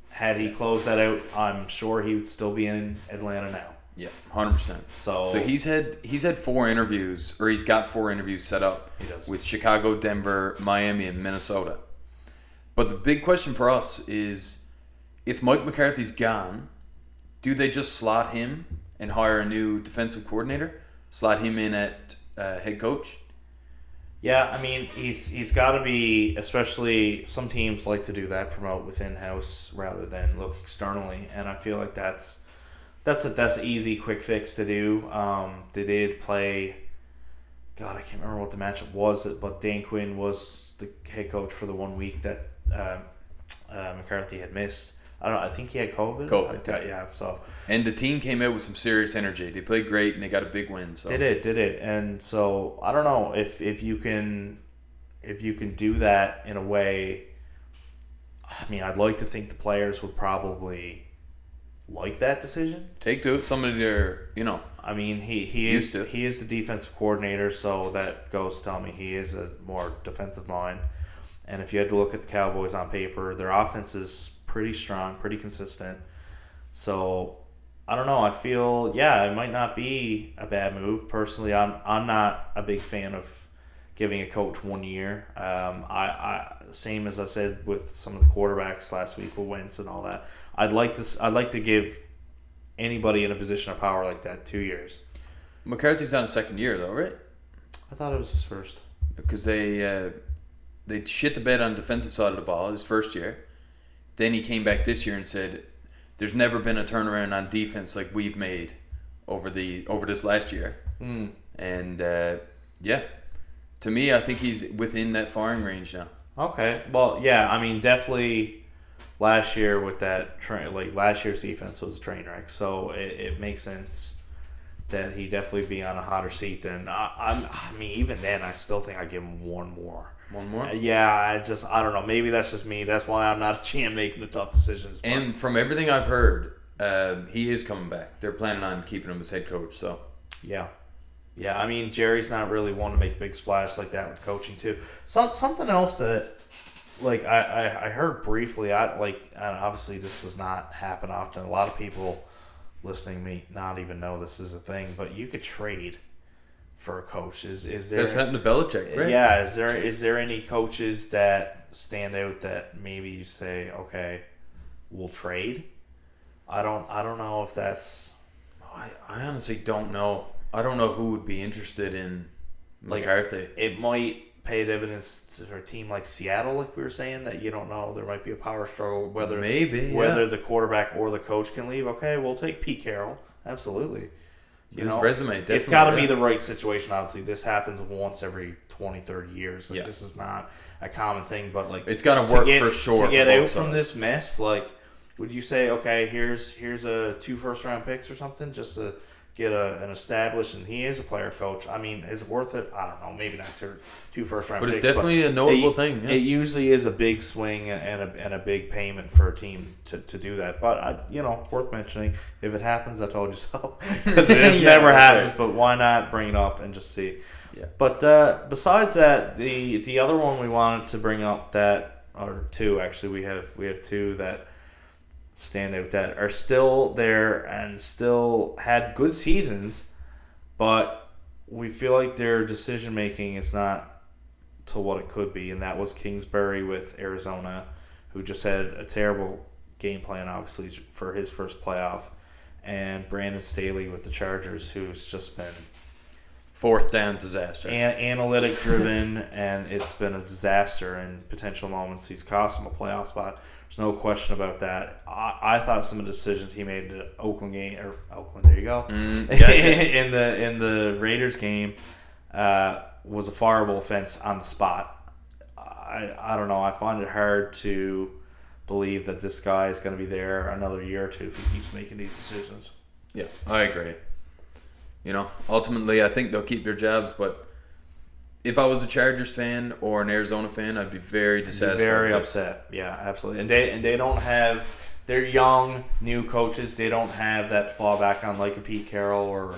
had he closed that out, I'm sure he would still be in Atlanta now. Yeah, 100%. So he's had 4 interviews, or he's got 4 interviews set up with Chicago, Denver, Miami, and Minnesota. But the big question for us is, if Mike McCarthy's gone, do they just slot him and hire a new defensive coordinator? Slot him in at head coach? Yeah, I mean, he's got to be, especially some teams like to do that, promote within house rather than look externally, and I feel like that's an easy, quick fix to do. They did play, God, I can't remember what the matchup was, but Dan Quinn was the head coach for the 1 week that McCarthy had missed. I think he had COVID. Yeah. So, and the team came out with some serious energy. They played great and they got a big win. So they did, and so I don't know if you can do that in a way. I mean, I'd like to think the players would probably like that decision. Take to it. Somebody there, I mean, he is the defensive coordinator, so that goes to tell me he is a more defensive mind. And if you had to look at the Cowboys on paper, their offense is pretty strong, pretty consistent. So I don't know. I feel it might not be a bad move. Personally, I'm not a big fan of giving a coach 1 year. I same as I said with some of the quarterbacks last week with Wentz and all that. I'd like to give anybody in a position of power like that 2 years. McCarthy's on a second year though, right? I thought it was his first. Because they shit the bed on the defensive side of the ball his first year. Then he came back this year and said, "There's never been a turnaround on defense like we've made over this last year." And to me, I think he's within that firing range now. Okay, well, yeah, I mean, definitely last year with that last year's defense was a train wreck, so it makes sense that he definitely be on a hotter seat than I mean, even then, I still think I give him one more. One more? Yeah, I don't know. Maybe that's just me. That's why I'm not a GM making the tough decisions. But. And from everything I've heard, he is coming back. They're planning on keeping him as head coach. So yeah. I mean, Jerry's not really one to make a big splash like that with coaching too. Something else that, like I heard briefly. Obviously this does not happen often. A lot of people listening may not even know this is a thing, but you could trade for a coach. Is there? That's happened to Belichick, right? Yeah. Is there any coaches that stand out that maybe you say, okay, we'll trade? I don't know if that's. I honestly don't know. I don't know who would be interested in McCarthy. It might pay dividends to a team like Seattle, like we were saying, that you don't know. There might be a power struggle whether the quarterback or the coach can leave. Okay, we'll take Pete Carroll. Absolutely. His resume, definitely. It's got to be the right situation, obviously. This happens once every 20, 30 years. This is not a common thing, but it's got to work for sure. To get out from this mess, would you say, okay, here's a 2 first-round picks or something just to get an established, and he is a player coach. I mean, is it worth it? I don't know. Maybe not two first round But picks. it's definitely a notable thing. Yeah. It usually is a big swing and a big payment for a team to do that. But worth mentioning. If it happens, I told you so. Because it never happens. Right. But why not bring it up and just see? Yeah. But besides that, the other one we wanted to bring up or two actually, we have two that stand out that are still there and still had good seasons, but we feel like their decision making is not to what it could be, and that was Kingsbury with Arizona, who just had a terrible game plan obviously for his first playoff, and Brandon Staley with the Chargers, who's just been fourth down disaster. Analytic driven, and it's been a disaster in potential moments. He's cost him a playoff spot. There's no question about that. I thought some of the decisions he made in the Oakland game, there you go, gotcha. in the Raiders game was a fireable offense on the spot. I don't know. I find it hard to believe that this guy is going to be there another year or two if he keeps making these decisions. Yeah, I agree. Ultimately, I think they'll keep their jobs, but if I was a Chargers fan or an Arizona fan, I'd be very dissatisfied. Very upset. Yeah, absolutely. And they don't have, they're young, new coaches. They don't have that to fall back on like a Pete Carroll or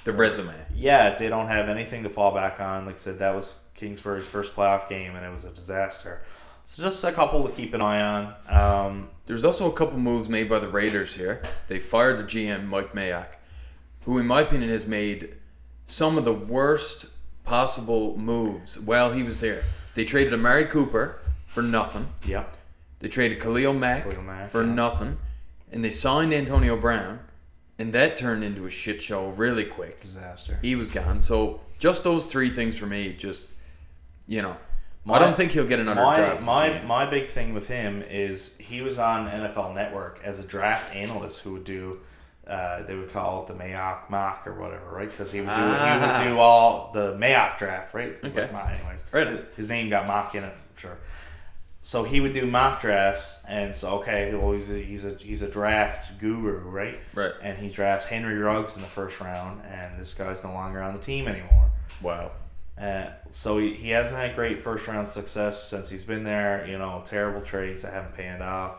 the resume. Yeah, they don't have anything to fall back on. Like I said, that was Kingsbury's first playoff game, and it was a disaster. So just a couple to keep an eye on. There's also a couple moves made by the Raiders here. They fired the GM, Mike Mayock, who in my opinion has made some of the worst possible moves while he was there. They traded Amari Cooper for nothing. Yep. They traded Khalil Mack for nothing. And they signed Antonio Brown, and that turned into a shit show really quick. Disaster. He was gone. So just those three things for me, I don't think he'll get another job. My big thing with him is he was on NFL Network as a draft analyst who would do they would call it the Mayock mock or whatever, right? Because he would do all the Mayock draft, right? Okay. Anyways, right. His name got mock in it, for sure. So he would do mock drafts, and so he's a draft guru, right? Right. And he drafts Henry Ruggs in the first round, and this guy's no longer on the team anymore. Wow. So he hasn't had great first round success since he's been there. Terrible trades that haven't panned off.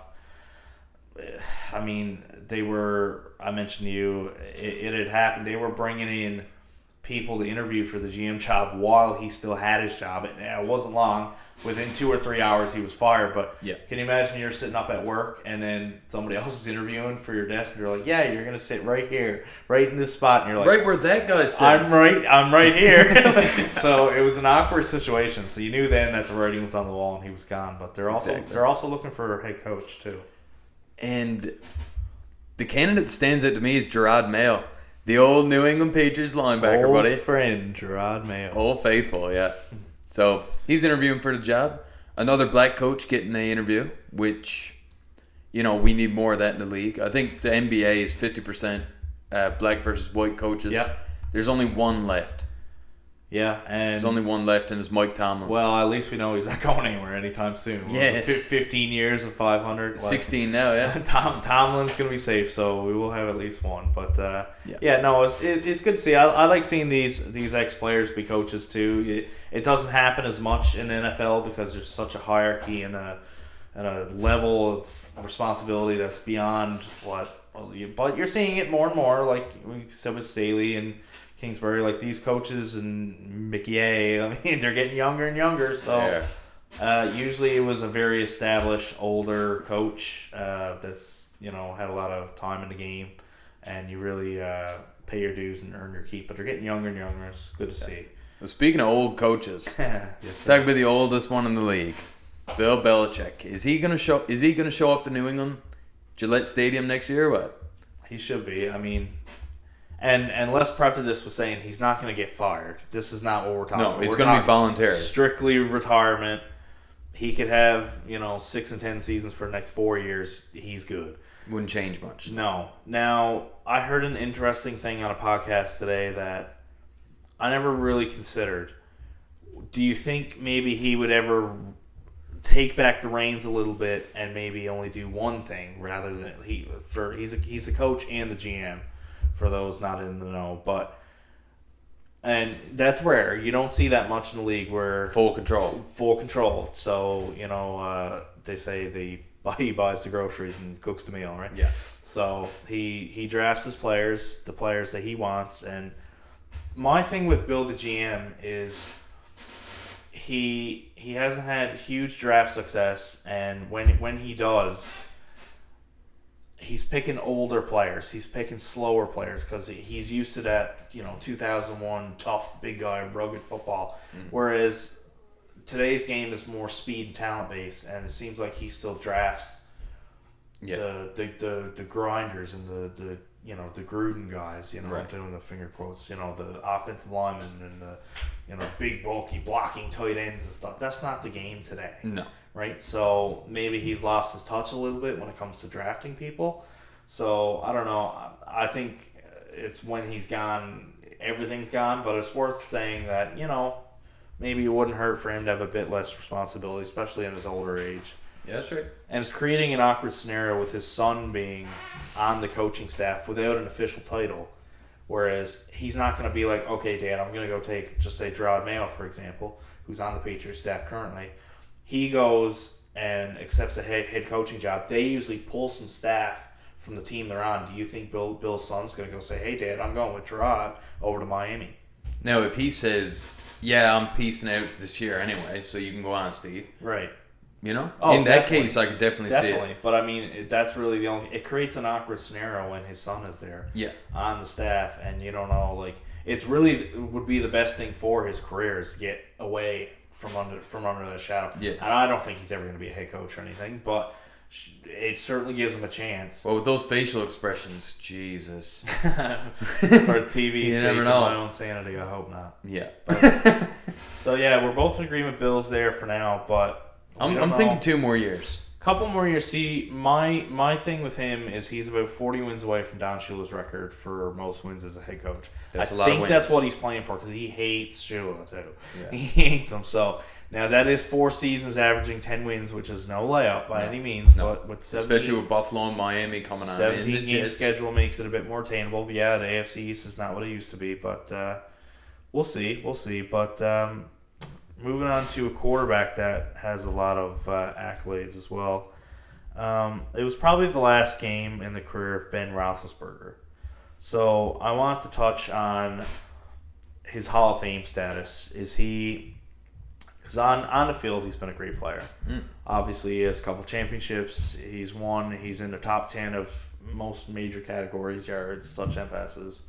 I mean, I mentioned to you, it had happened. They were bringing in people to interview for the GM job while he still had his job. And it wasn't long. Within 2 or 3 hours, he was fired. But yeah. Can you imagine you're sitting up at work and then somebody else is interviewing for your desk and you're like, yeah, you're going to sit right here, right in this spot. And you're like, right where that guy's sitting. I'm right here. So it was an awkward situation. So you knew then that the writing was on the wall and he was gone. But they're also looking for a head coach too. And the candidate that stands out to me is Gerard Mayo, the old New England Patriots linebacker, buddy. Old friend, Gerard Mayo. Old faithful, yeah. So he's interviewing for the job. Another black coach getting an interview, which, we need more of that in the league. I think the NBA is 50% black versus white coaches. Yeah. There's only one left. Yeah, and there's only one left, and it's Mike Tomlin. Well, at least we know he's not going anywhere anytime soon. Yes. 15 years of 500. 16 now, yeah. Tomlin's going to be safe, so we will have at least one. But, it's good to see. I like seeing these ex-players be coaches, too. It doesn't happen as much in the NFL because there's such a hierarchy and a level of responsibility that's beyond what... But you're seeing it more and more, like we said with Staley and Kingsbury, like these coaches and McYay, I mean, they're getting younger and younger. So usually it was a very established, older coach that's, had a lot of time in the game, and you really pay your dues and earn your keep. But they're getting younger and younger. It's good to see. Well, speaking of old coaches, yes, talk about the oldest one in the league, Bill Belichick. Is he gonna show up to New England Gillette Stadium next year or what? He should be. I mean. And let's preface this with saying he's not going to get fired. This is not what we're talking about. No, it's going to be voluntary. Strictly retirement. He could have, 6 and 10 seasons for the next 4 years. He's good. Wouldn't change much. No. Now, I heard an interesting thing on a podcast today that I never really considered. Do you think maybe he would ever take back the reins a little bit and maybe only do one thing rather than he's the coach and the GM for those not in the know. And that's rare. You don't see that much in the league where Full control. Full control. So, they say he buys the groceries and cooks the meal, right? Yeah. So he drafts his players, the players that he wants. And my thing with Bill the GM is he hasn't had huge draft success, and when he does, he's picking older players. He's picking slower players because he's used to that, 2001 tough, big guy, rugged football. Whereas today's game is more speed and talent based, and it seems like he still drafts the grinders and the Gruden guys. Right. I'm doing the finger quotes. The offensive linemen and the big bulky blocking tight ends and stuff. That's not the game today. No. Right? So maybe he's lost his touch a little bit when it comes to drafting people. So I don't know. I think it's when he's gone, everything's gone, but it's worth saying that, maybe it wouldn't hurt for him to have a bit less responsibility, especially in his older age. Yeah, that's right. And it's creating an awkward scenario with his son being on the coaching staff without an official title. Whereas he's not going to be like, okay, Dad, I'm going to go take, just say, Gerard Mayo, for example, who's on the Patriots staff currently. He goes and accepts a head coaching job. They usually pull some staff from the team they're on. Do you think Bill's son's going to go say, hey, Dad, I'm going with Gerard over to Miami? Now, if he says, yeah, I'm peacing out this year anyway, so you can go on, Steve. Right. Oh, in that case, I could definitely see it. But I mean, that's really the only. It creates an awkward scenario when his son is there, on the staff, and you don't know. Like, it's really would be the best thing for his career is to get away from under that shadow. Yes. And I don't think he's ever going to be a head coach or anything, but it certainly gives him a chance. Well, with those facial expressions, Jesus. For TV's sake, for my own sanity, I hope not. Yeah. So yeah, we're both in agreement. Bill's there for now, but. I'm thinking 2 more years. Couple more years. See, my thing with him is he's about 40 wins away from Don Shula's record for most wins as a head coach. That's I a lot of think wins. that's what he's playing for because he hates Shula too. Yeah. He hates him. So now that is 4 seasons averaging 10 wins, which is no layup by any means. No. But with 17, especially with Buffalo and Miami coming on. 17 game schedule makes it a bit more attainable. But yeah, the AFC East is not what it used to be. But we'll see. But moving on to a quarterback that has a lot of accolades as well. It was probably the last game in the career of Ben Roethlisberger. So I want to touch on his Hall of Fame status. Is he... Because on the field, he's been a great player. Obviously, he has a couple championships. He's won. He's in the top 10 of most major categories, yards, touchdown passes.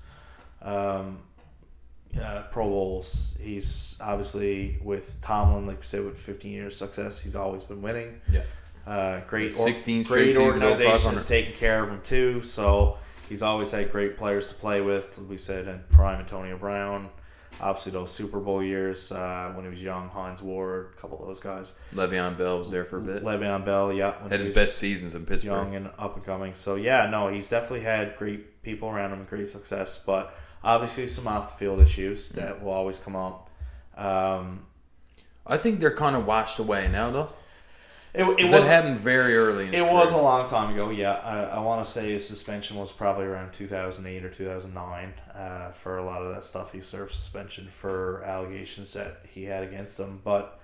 Pro Bowls. He's obviously with Tomlin, like we said, with 15 years of success. He's always been winning. Yeah. Great 16 straight great seasons, organization has taken care of him too. So he's always had great players to play with. We said in prime Antonio Brown. Obviously those Super Bowl years when he was young, Hines Ward, a couple of those guys. Le'Veon Bell was there for a bit. Le'Veon Bell, yeah. Had his best seasons in Pittsburgh. Young and up and coming. So yeah, no, he's definitely had great people around him, great success, but obviously some off the field issues that will always come up. I think they're kind of washed away now, though. It happened very early in his career. was a long time ago, yeah. I want to say his suspension was probably around 2008 or 2009 for a lot of that stuff. He served suspension for allegations that he had against him. But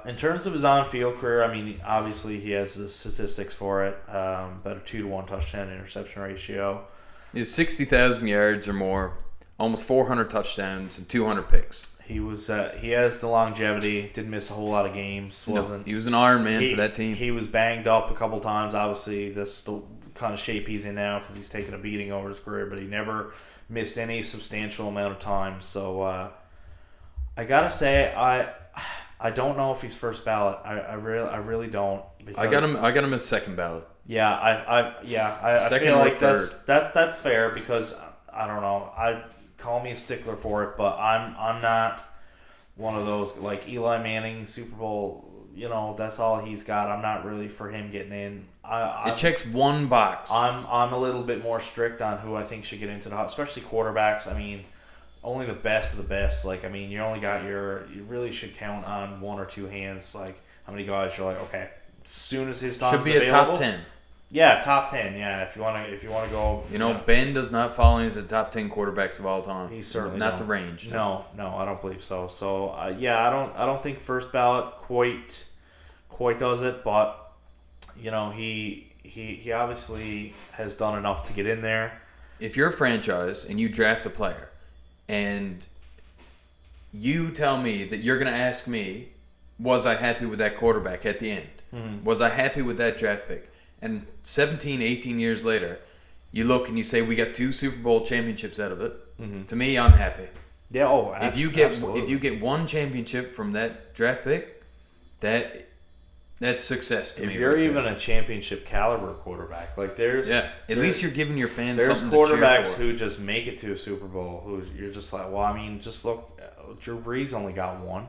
in terms of his on-field career, I mean, obviously he has the statistics for it. About a 2-to-1 touchdown interception ratio. He has 60,000 yards or more, almost 400 touchdowns, and 200 picks. He has the longevity. Didn't miss a whole lot of games. He was an Iron Man for that team. He was banged up a couple times. Obviously, that's the kind of shape he's in now because he's taken a beating over his career. But he never missed any substantial amount of time. So I gotta say, I don't know if he's first ballot. I really don't. I got him as second ballot. Yeah, I second feel or like third. that's fair because I don't know. Call me a stickler for it, but I'm not one of those like Eli Manning Super Bowl. That's all he's got. I'm not really for him getting in. It checks one box. I'm a little bit more strict on who I think should get into the especially quarterbacks. I mean, only the best of the best. Like, I mean, you really should count on 1 or 2 hands. Like, how many guys you're like, okay, as soon as his time should be a top 10. Yeah, top 10. Yeah, if you want to go. Ben does not fall into the top 10 quarterbacks of all time. He's certainly not the range. No, I don't believe so. So I don't think first ballot quite does it, but he obviously has done enough to get in there. If you're a franchise and you draft a player, and you tell me that you're going to ask me, was I happy with that quarterback at the end? Mm-hmm. Was I happy with that draft pick? And 17, 18 years later, you look and you say, we got 2 Super Bowl championships out of it. Mm-hmm. To me, I'm happy. Yeah, absolutely. If you get 1 championship from that draft pick, that's success to me. If you're even a championship caliber quarterback, like at least you're giving your fans there's something to cheer for. There's quarterbacks who just make it to a Super Bowl you're just like, well, I mean, just look, Drew Brees only got 1.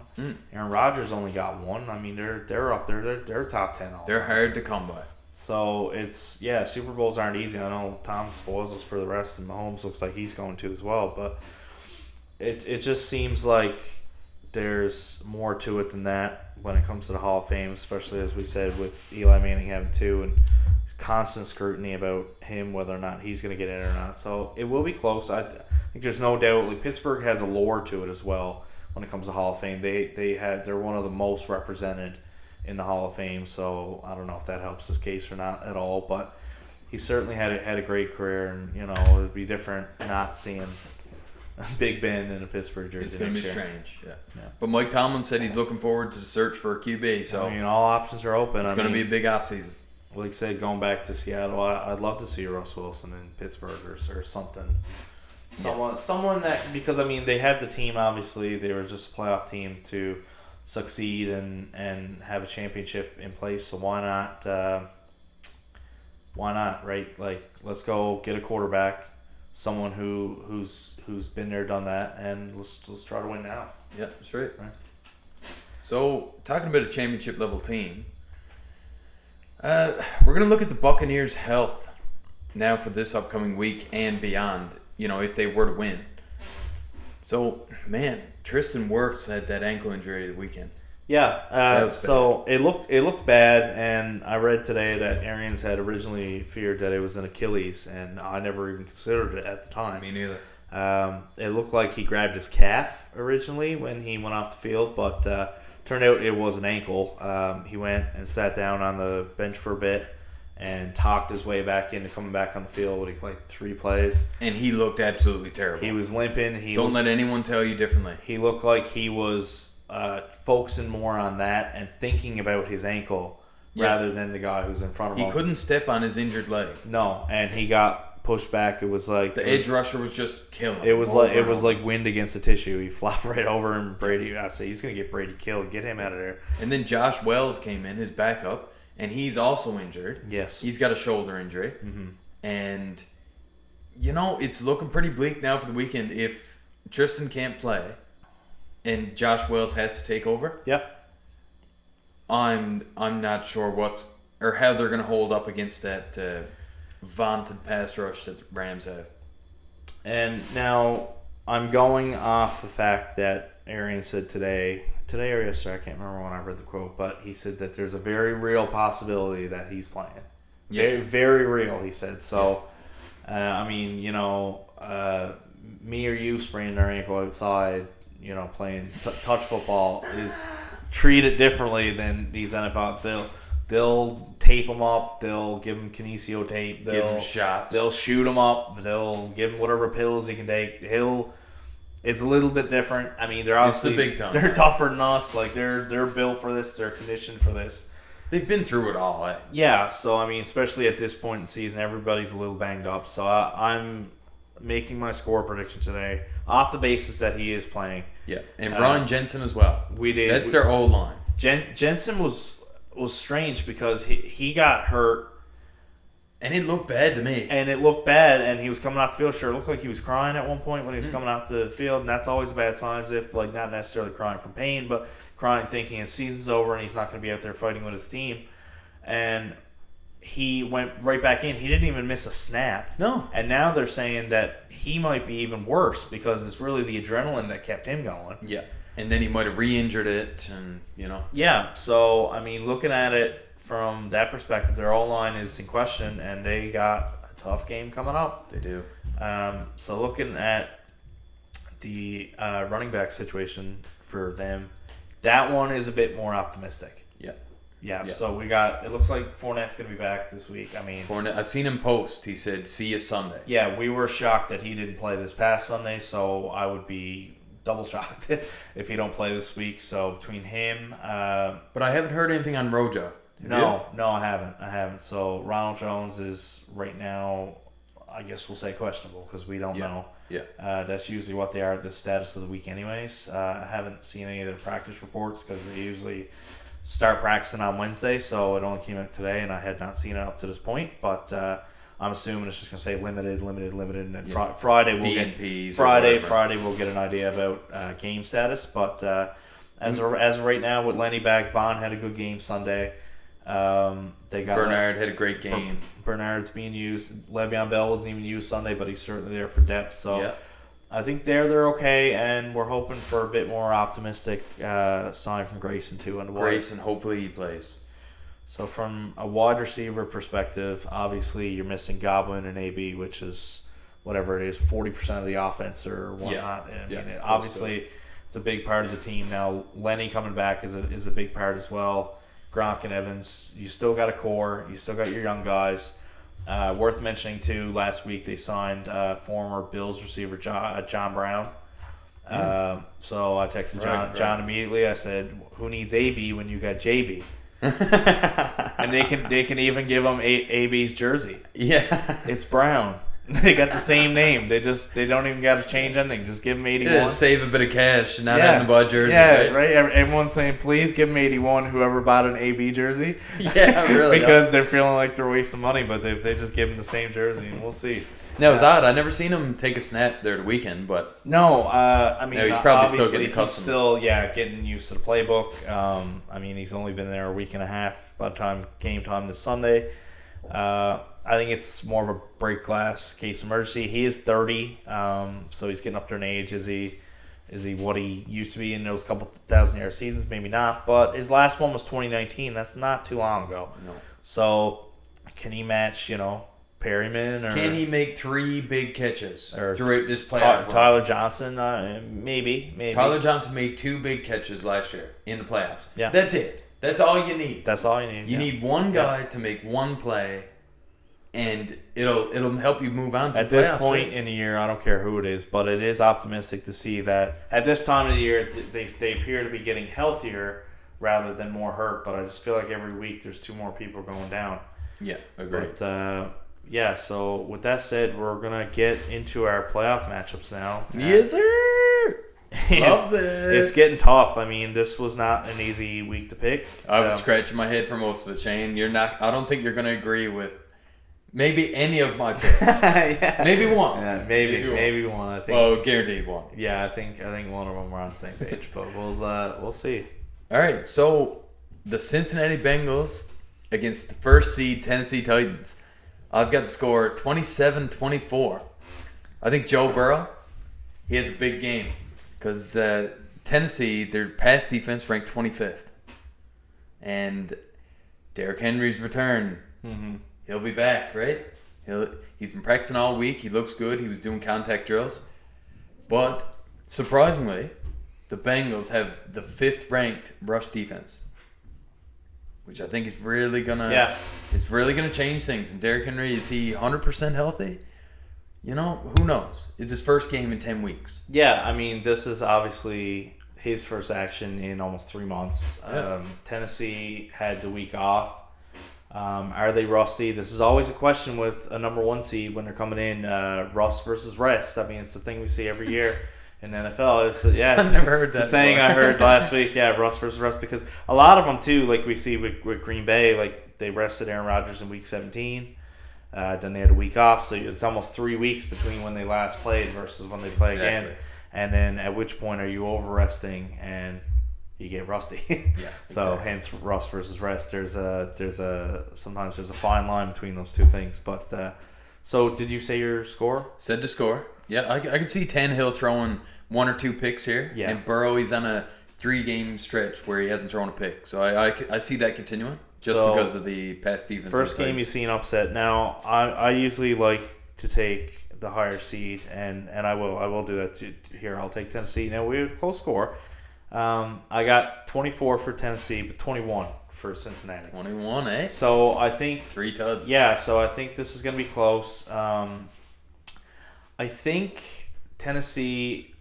Aaron Rodgers only got 1. I mean, they're up there. They're top 10. They're hard to come by. So Super Bowls aren't easy. I know Tom spoils us for the rest, and Mahomes looks like he's going to as well. But it just seems like there's more to it than that when it comes to the Hall of Fame, especially as we said with Eli Manning having 2 and constant scrutiny about him whether or not he's going to get in or not. So it will be close. I think there's no doubt. Like Pittsburgh has a lore to it as well when it comes to Hall of Fame. They're one of the most represented in the Hall of Fame, so I don't know if that helps his case or not at all, but he certainly had a great career, and it would be different not seeing Big Ben in a Pittsburgh jersey. It's going to be strange, yeah. But Mike Tomlin said he's looking forward to the search for a QB, so all options are open. It's going to be a big offseason. Like I said, going back to Seattle, I'd love to see Russ Wilson in Pittsburgh or something. Someone that, because they have the team, obviously they were just a playoff team to succeed and have a championship in place, so why not, right? Like, let's go get a quarterback, someone who's been there, done that, and let's try to win now. Yeah, that's right. So, talking about a championship level team, we're going to look at the Buccaneers' health now for this upcoming week and beyond, if they were to win. So, man, Tristan Wirfs had that ankle injury the weekend. Yeah, so it looked bad, and I read today that Arians had originally feared that it was an Achilles, and I never even considered it at the time. Me neither. It looked like he grabbed his calf originally when he went off the field, but turned out it was an ankle. He went and sat down on the bench for a bit and talked his way back into coming back on the field. He played 3 plays. And he looked absolutely terrible. He was limping. Don't let anyone tell you differently. He looked like he was focusing more on that and thinking about his ankle rather than the guy who's in front of him. He couldn't step on his injured leg. No, and he got pushed back. It was like the edge rusher was just killing him. It was like wind against the tissue. He flopped right over him. Brady, I say he's gonna get Brady killed. Get him out of there. And then Josh Wells came in, his backup, and he's also injured. Yes, he's got a shoulder injury, and it's looking pretty bleak now for the weekend if Tristan can't play and Josh Wells has to take over. Yep. I'm not sure how they're going to hold up against that vaunted pass rush that the Rams have. And now I'm going off the fact that Arian said today or yesterday, I can't remember when I read the quote, but he said that there's a very real possibility that he's playing. Yes. Very, very real, he said. So, me or you spraining our ankle outside, playing touch football is treated differently than these NFL. They'll tape him up. They'll give him kinesio tape. They'll give him shots. They'll shoot him up. They'll give him whatever pills he can take. It's a little bit different. They're obviously it's the big time. They're tougher than us. Like they're built for this. They're conditioned for this. They've been through it all. Eh? Yeah. So especially at this point in the season, everybody's a little banged up. So I'm making my score prediction today off the basis that he is playing. Yeah, and Brian Jensen as well. We did. That's their O-line. Jensen was strange because he got hurt. And it looked bad to me. And it looked bad, and he was coming off the field. Sure, it looked like he was crying at one point when he was coming off the field, and that's always a bad sign, as if, not necessarily crying from pain, but crying thinking his season's over and he's not going to be out there fighting with his team. And he went right back in. He didn't even miss a snap. No. And now they're saying that he might be even worse because it's really the adrenaline that kept him going. Yeah. And then he might have re-injured it, and, Yeah. So, looking at it from that perspective, their O-line is in question, and they got a tough game coming up. They do. So looking at the running back situation for them, that one is a bit more optimistic. Yeah. So it looks like Fournette's going to be back this week. I mean, Fournette, I've seen him post. He said, "See you Sunday." Yeah, we were shocked that he didn't play this past Sunday, so I would be double shocked if he don't play this week. So between him, but I haven't heard anything on Rojo. No, I haven't. So Ronald Jones is right now, I guess we'll say questionable because we don't know. Yeah. That's usually what they are at the status of the week, anyways. I haven't seen any of their practice reports because they usually start practicing on Wednesday, so it only came out today, and I had not seen it up to this point. But I'm assuming it's just going to say limited, and then Friday we'll get an idea about game status. But as of right now, with Lenny back, Vaughn had a good game Sunday. They got Bernard had a great game. Bernard's being used. Le'Veon Bell wasn't even used Sunday, but he's certainly there for depth. So I think they're okay, and we're hoping for a bit more optimistic sign from Grayson too. And Grayson, hopefully he plays. So from a wide receiver perspective, obviously you're missing Godwin and AB, which is whatever it is, 40% of the offense or whatnot. And obviously it's a big part of the team now. Lenny coming back is a big part as well. Gronk and Evans, you still got a core. You still got your young guys. Worth mentioning, too, last week they signed former Bills receiver John Brown. So I texted John immediately. I said, who needs AB when you got JB? And they can even give him AB's jersey. Yeah. It's Brown. They got the same name. They don't even got to change anything. Just give him 81. Yeah, save a bit of cash, not having to buy jerseys. Yeah, right. Everyone's saying, please give him 81. Whoever bought an AB jersey. Yeah, really. Because they're feeling like they're wasting money, but they just give him the same jersey, and we'll see. That was odd. I never seen him take a snap there the weekend, but no. I mean, he's probably still getting accustomed. He's still getting used to the playbook. I mean, he's only been there a week and a half by the time game time this Sunday. I think it's more of a break glass case emergency. He is 30, so he's getting up there in age. Is he what he used to be in those couple 1,000-yard seasons? Maybe not, but his last one was 2019. That's not too long ago. No. So can he match, Perryman? Or can he make 3 big catches throughout this playoff? Tyler Johnson, maybe. Tyler Johnson made 2 big catches last year in the playoffs. Yeah. That's it. That's all you need. That's all you need. You need one guy to make one play, and it'll help you move on to at this point in the year. I don't care who it is, but it is optimistic to see that at this time of the year they appear to be getting healthier rather than more hurt. But I just feel like every week there's 2 more people going down. Yeah, agreed. But so with that said, we're gonna get into our playoff matchups now. Yes, sir. Loves it. It's getting tough. I mean, this was not an easy week to pick. I was scratching my head for most of it, Shane. I don't think you're gonna agree with maybe any of my picks. Yeah. Maybe one. Yeah, maybe one. I think. Well, guaranteed one. Yeah, I think one of them we're on the same page, but we'll see. All right, so the Cincinnati Bengals against the first seed Tennessee Titans. I've got the score 27-24. I think Joe Burrow, he has a big game because Tennessee, their pass defense ranked 25th, and Derrick Henry's return. Mm-hmm. He'll be back, right? He's been practicing all week. He looks good. He was doing contact drills. But surprisingly, the Bengals have the 5th ranked rush defense, which I think is really gonna it's really gonna change things. And Derrick Henry, is he 100% healthy? Who knows? It's his first game in 10 weeks. Yeah, I mean, this is obviously his first action in almost 3 months. Yeah. Tennessee had the week off. Are they rusty? This is always a question with a number 1 seed when they're coming in. Rust versus rest. I mean, it's a thing we see every year in the NFL. I've never heard that. It's a saying I heard last week. Yeah, rust versus rest, because a lot of them too, like we see with Green Bay, like they rested Aaron Rodgers in week 17. Then they had a week off, so it's almost 3 weeks between when they last played versus when they play again. And then at which point are you over resting and you get rusty? Yeah. So exactly. hence rust versus rest. Sometimes there's a fine line between those 2 things. But so did you say your score? Said to score. Yeah, I can see Tannehill throwing 1 or 2 picks here. Yeah. And Burrow, he's on a 3-game stretch where he hasn't thrown a pick. So I see that continuing. Just because of the past defense. First game you've seen upset. Now, I usually like to take the higher seed, and I will do that here. I'll take Tennessee. Now, we have a close score. I got 24 for Tennessee, but 21 for Cincinnati. 21, eh? So I think 3 tuds. Yeah, so I think this is going to be close. I think Tennessee.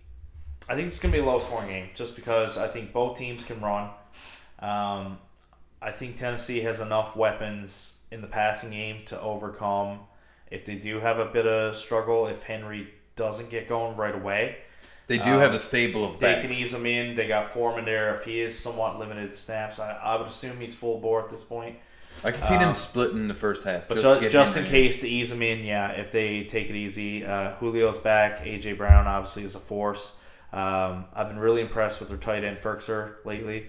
I think it's going to be a low scoring game, just because I think both teams can run. I think Tennessee has enough weapons in the passing game to overcome if they do have a bit of struggle. If Henry doesn't get going right away. They do have a stable of backs. They can ease him in. They got Foreman there. If he is somewhat limited snaps, I would assume he's full bore at this point. I can see them splitting in the first half. But just in case to ease him in, yeah, if they take it easy. Julio's back. A.J. Brown obviously is a force. I've been really impressed with their tight end Ferkser lately.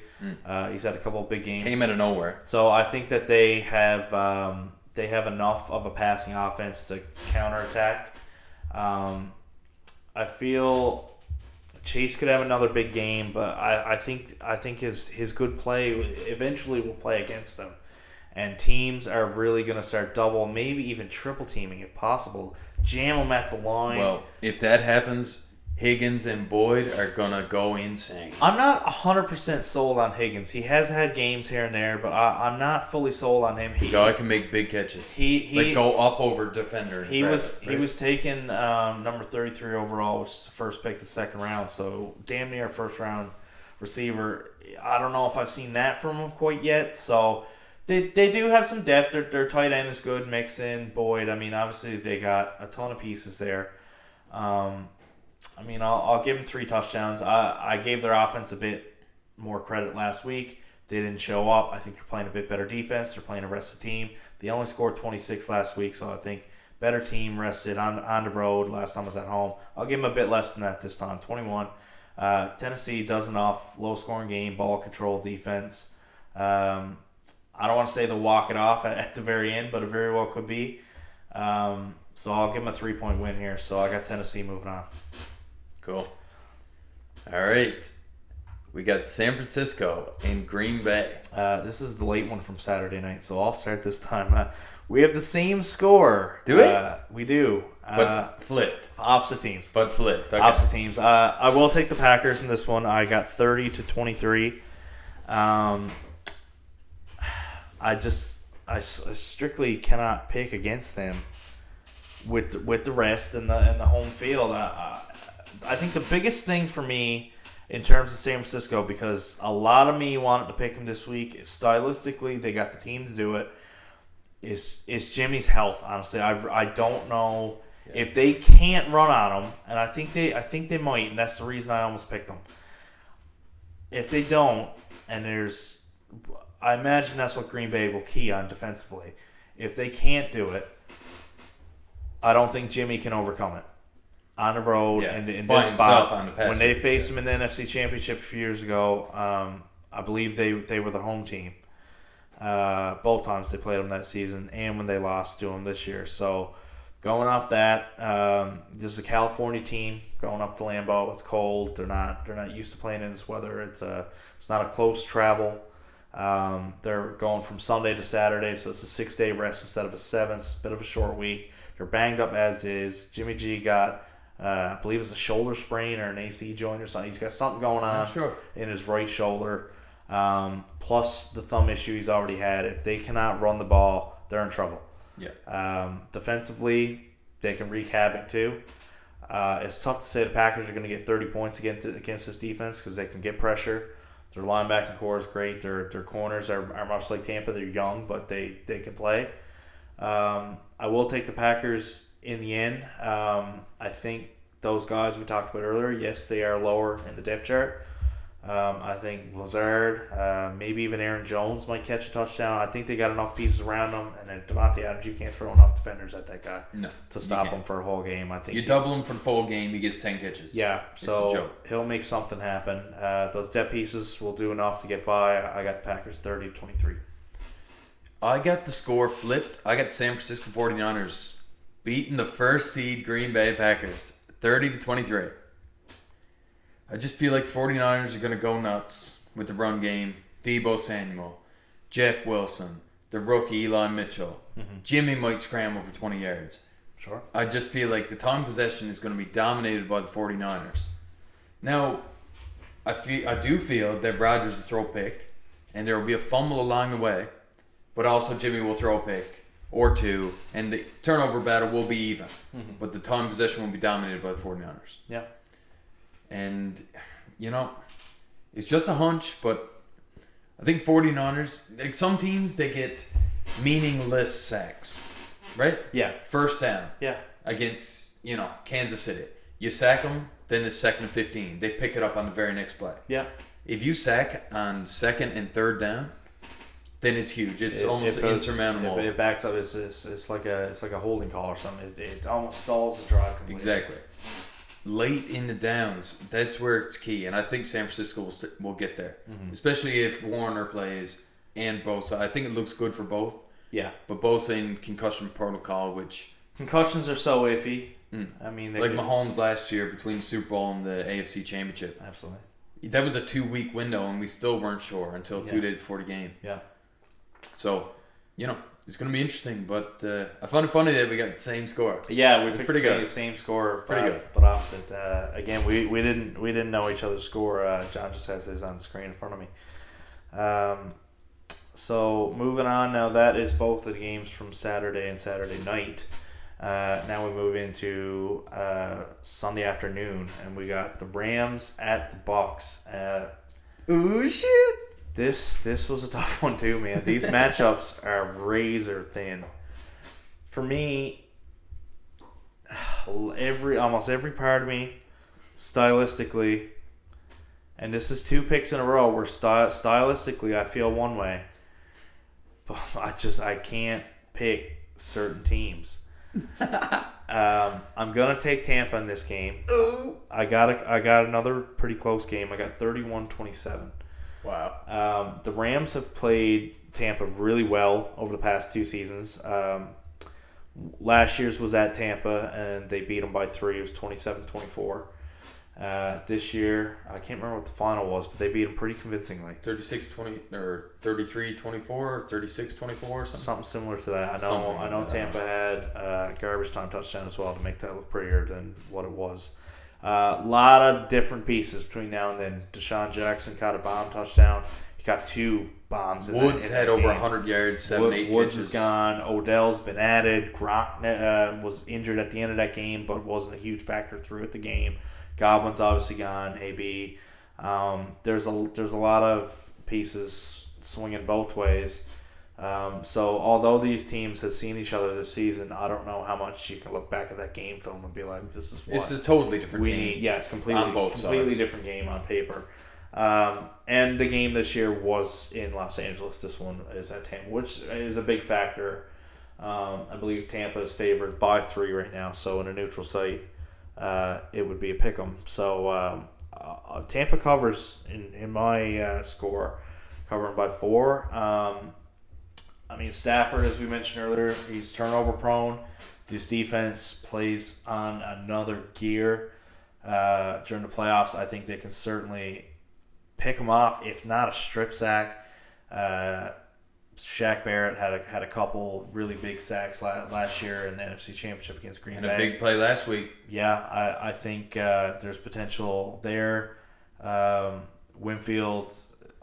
He's had a couple of big games. Came out of nowhere. So I think that they have enough of a passing offense to counterattack. I feel Chase could have another big game, but I think his good play eventually will play against him. And teams are really going to start double, maybe even triple teaming if possible. Jam them at the line. Well, if that happens, Higgins and Boyd are going to go insane. I'm not 100% sold on Higgins. He has had games here and there, but I'm not fully sold on him. The guy can make big catches. He go up over defender. He was taken number 33 overall, which is the first pick of the second round. So damn near first round receiver. I don't know if I've seen that from him quite yet. So they do have some depth. Their tight end is good. Mixon, Boyd. I mean, obviously they got a ton of pieces there. I'll give them 3 touchdowns. I gave their offense a bit more credit last week. They didn't show up. I think they're playing a bit better defense. They're playing a rested team. They only scored 26 last week, so I think better team rested on the road. Last time I was at home. I'll give them a bit less than that this time, 21. Tennessee does enough. Low-scoring game, ball control, defense. I don't want to say they'll walk it off at the very end, but it very well could be. So I'll give them a 3-point win here. So I got Tennessee moving on. Cool. All right. We got San Francisco and Green Bay. This is the late one from Saturday night, so I'll start this time. We have the same score. Do we? We do. But flipped. Opposite teams. But flipped. Okay. Opposite teams. I will take the Packers in this one. I got 30-23. I strictly cannot pick against them with the rest and the home field. I think the biggest thing for me in terms of San Francisco, because a lot of me wanted to pick them this week, stylistically they got the team to do it, is Jimmy's health. Honestly, I don't know if they can't run on him, and I think they might, and that's the reason I almost picked them. If they don't, and I imagine that's what Green Bay will key on defensively. If they can't do it, I don't think Jimmy can overcome it on the road and in this spot. When they faced him in the NFC Championship a few years ago, I believe they were the home team. Both times they played them that season, and when they lost to them this year. So going off that, this is a California team going up to Lambeau. It's cold. They're not used to playing in this weather. It's not a close travel. They're going from Sunday to Saturday, so it's a 6-day rest instead of a 7. It's a bit of a short week. They're banged up as is. Jimmy G got, I believe it's a shoulder sprain or an AC joint or something. He's got something going on in his right shoulder. Plus the thumb issue he's already had. If they cannot run the ball, they're in trouble. Yeah. Defensively, they can wreak havoc too. It's tough to say the Packers are going to get 30 points against this defense because they can get pressure. Their linebacking core is great. Their corners are much like Tampa. They're young, but they can play. I will take the Packers in the end. I think those guys we talked about earlier, yes, they are lower in the depth chart. I think Lazard, maybe even Aaron Jones might catch a touchdown. I think they got enough pieces around them. And then Devontae Adams, you can't throw enough defenders at that guy to stop him for a whole game. I think you double him for the full game, he gets 10 catches. Yeah, so he'll make something happen. Those depth pieces will do enough to get by. I got the Packers 30-23. I got the score flipped. I got the San Francisco 49ers beating the first seed Green Bay Packers 30-23. I just feel like the 49ers are going to go nuts with the run game. Deebo Samuel, Jeff Wilson, the rookie Eli Mitchell. Mm-hmm. Jimmy might scramble for 20 yards. Sure. I just feel like the time possession is going to be dominated by the 49ers. Now, I do feel that Rodgers will throw a pick, and there will be a fumble along the way, but also Jimmy will throw a pick or two, and the turnover battle will be even. Mm-hmm. But the time possession will be dominated by the 49ers. Yeah. And, it's just a hunch, but I think 49ers, like some teams, they get meaningless sacks, right? Yeah. First down. Yeah. Against, Kansas City. You sack them, then it's 2nd and 15. They pick it up on the very next play. Yeah. If you sack on 2nd and 3rd down, then it's huge. It's almost insurmountable. It backs up. It's like a holding call or something. It almost stalls the drive completely. Exactly. Late in the downs, that's where it's key, and I think San Francisco will get there, especially if Warner plays and Bosa. I think it looks good for both. Yeah, but Bosa in concussion protocol, which concussions are so iffy. I mean, Mahomes last year between the Super Bowl and the AFC Championship. Absolutely, that was a 2-week window, and we still weren't sure until 2 days before the game. Yeah, so it's going to be interesting, but I find it funny that we got the same score. Yeah, we picked the same score. It's pretty good, but opposite. Again, we didn't know each other's score. John just has his on the screen in front of me. So moving on now, that is both the games from Saturday and Saturday night. Now we move into Sunday afternoon, and we got the Rams at the Bucs. Ooh shit! This was a tough one too, man. These matchups are razor thin. For me, almost every part of me, stylistically, and this is 2 picks in a row where stylistically I feel one way, but I can't pick certain teams. I'm gonna take Tampa in this game. Ooh. I got another pretty close game. I got 31-27. Wow. The Rams have played Tampa really well over the past 2 seasons. Last year's was at Tampa, and they beat them by 3. It was 27-24. This year, I can't remember what the final was, but they beat them pretty convincingly. 36-20 or 33-24 or 36-24 something similar to that. I know Tampa had a garbage time touchdown as well to make that look prettier than what it was. A lot of different pieces between now and then. Deshaun Jackson caught a bomb touchdown. He got 2 bombs. Woods had over 100 yards, 7-8 catches. Woods is gone. Odell's been added. Gronk was injured at the end of that game, but wasn't a huge factor throughout the game. Godwin's obviously gone. AB. There's a lot of pieces swinging both ways. So although these teams have seen each other this season, I don't know how much you can look back at that game film and be like, "This is what it's a totally different we team." need." Yeah, it's completely sides. different game on paper. And the game this year was in Los Angeles. This one is at Tampa, which is a big factor. I believe Tampa is favored by 3 right now. So in a neutral site, it would be a pick 'em. So Tampa covers in my score, covering by 4. Stafford, as we mentioned earlier, he's turnover prone. This defense plays on another gear during the playoffs. I think they can certainly pick him off, if not a strip sack. Shaq Barrett had a couple really big sacks last year in the NFC Championship against Green Bay. And a big play last week. Yeah, I think there's potential there. Winfield,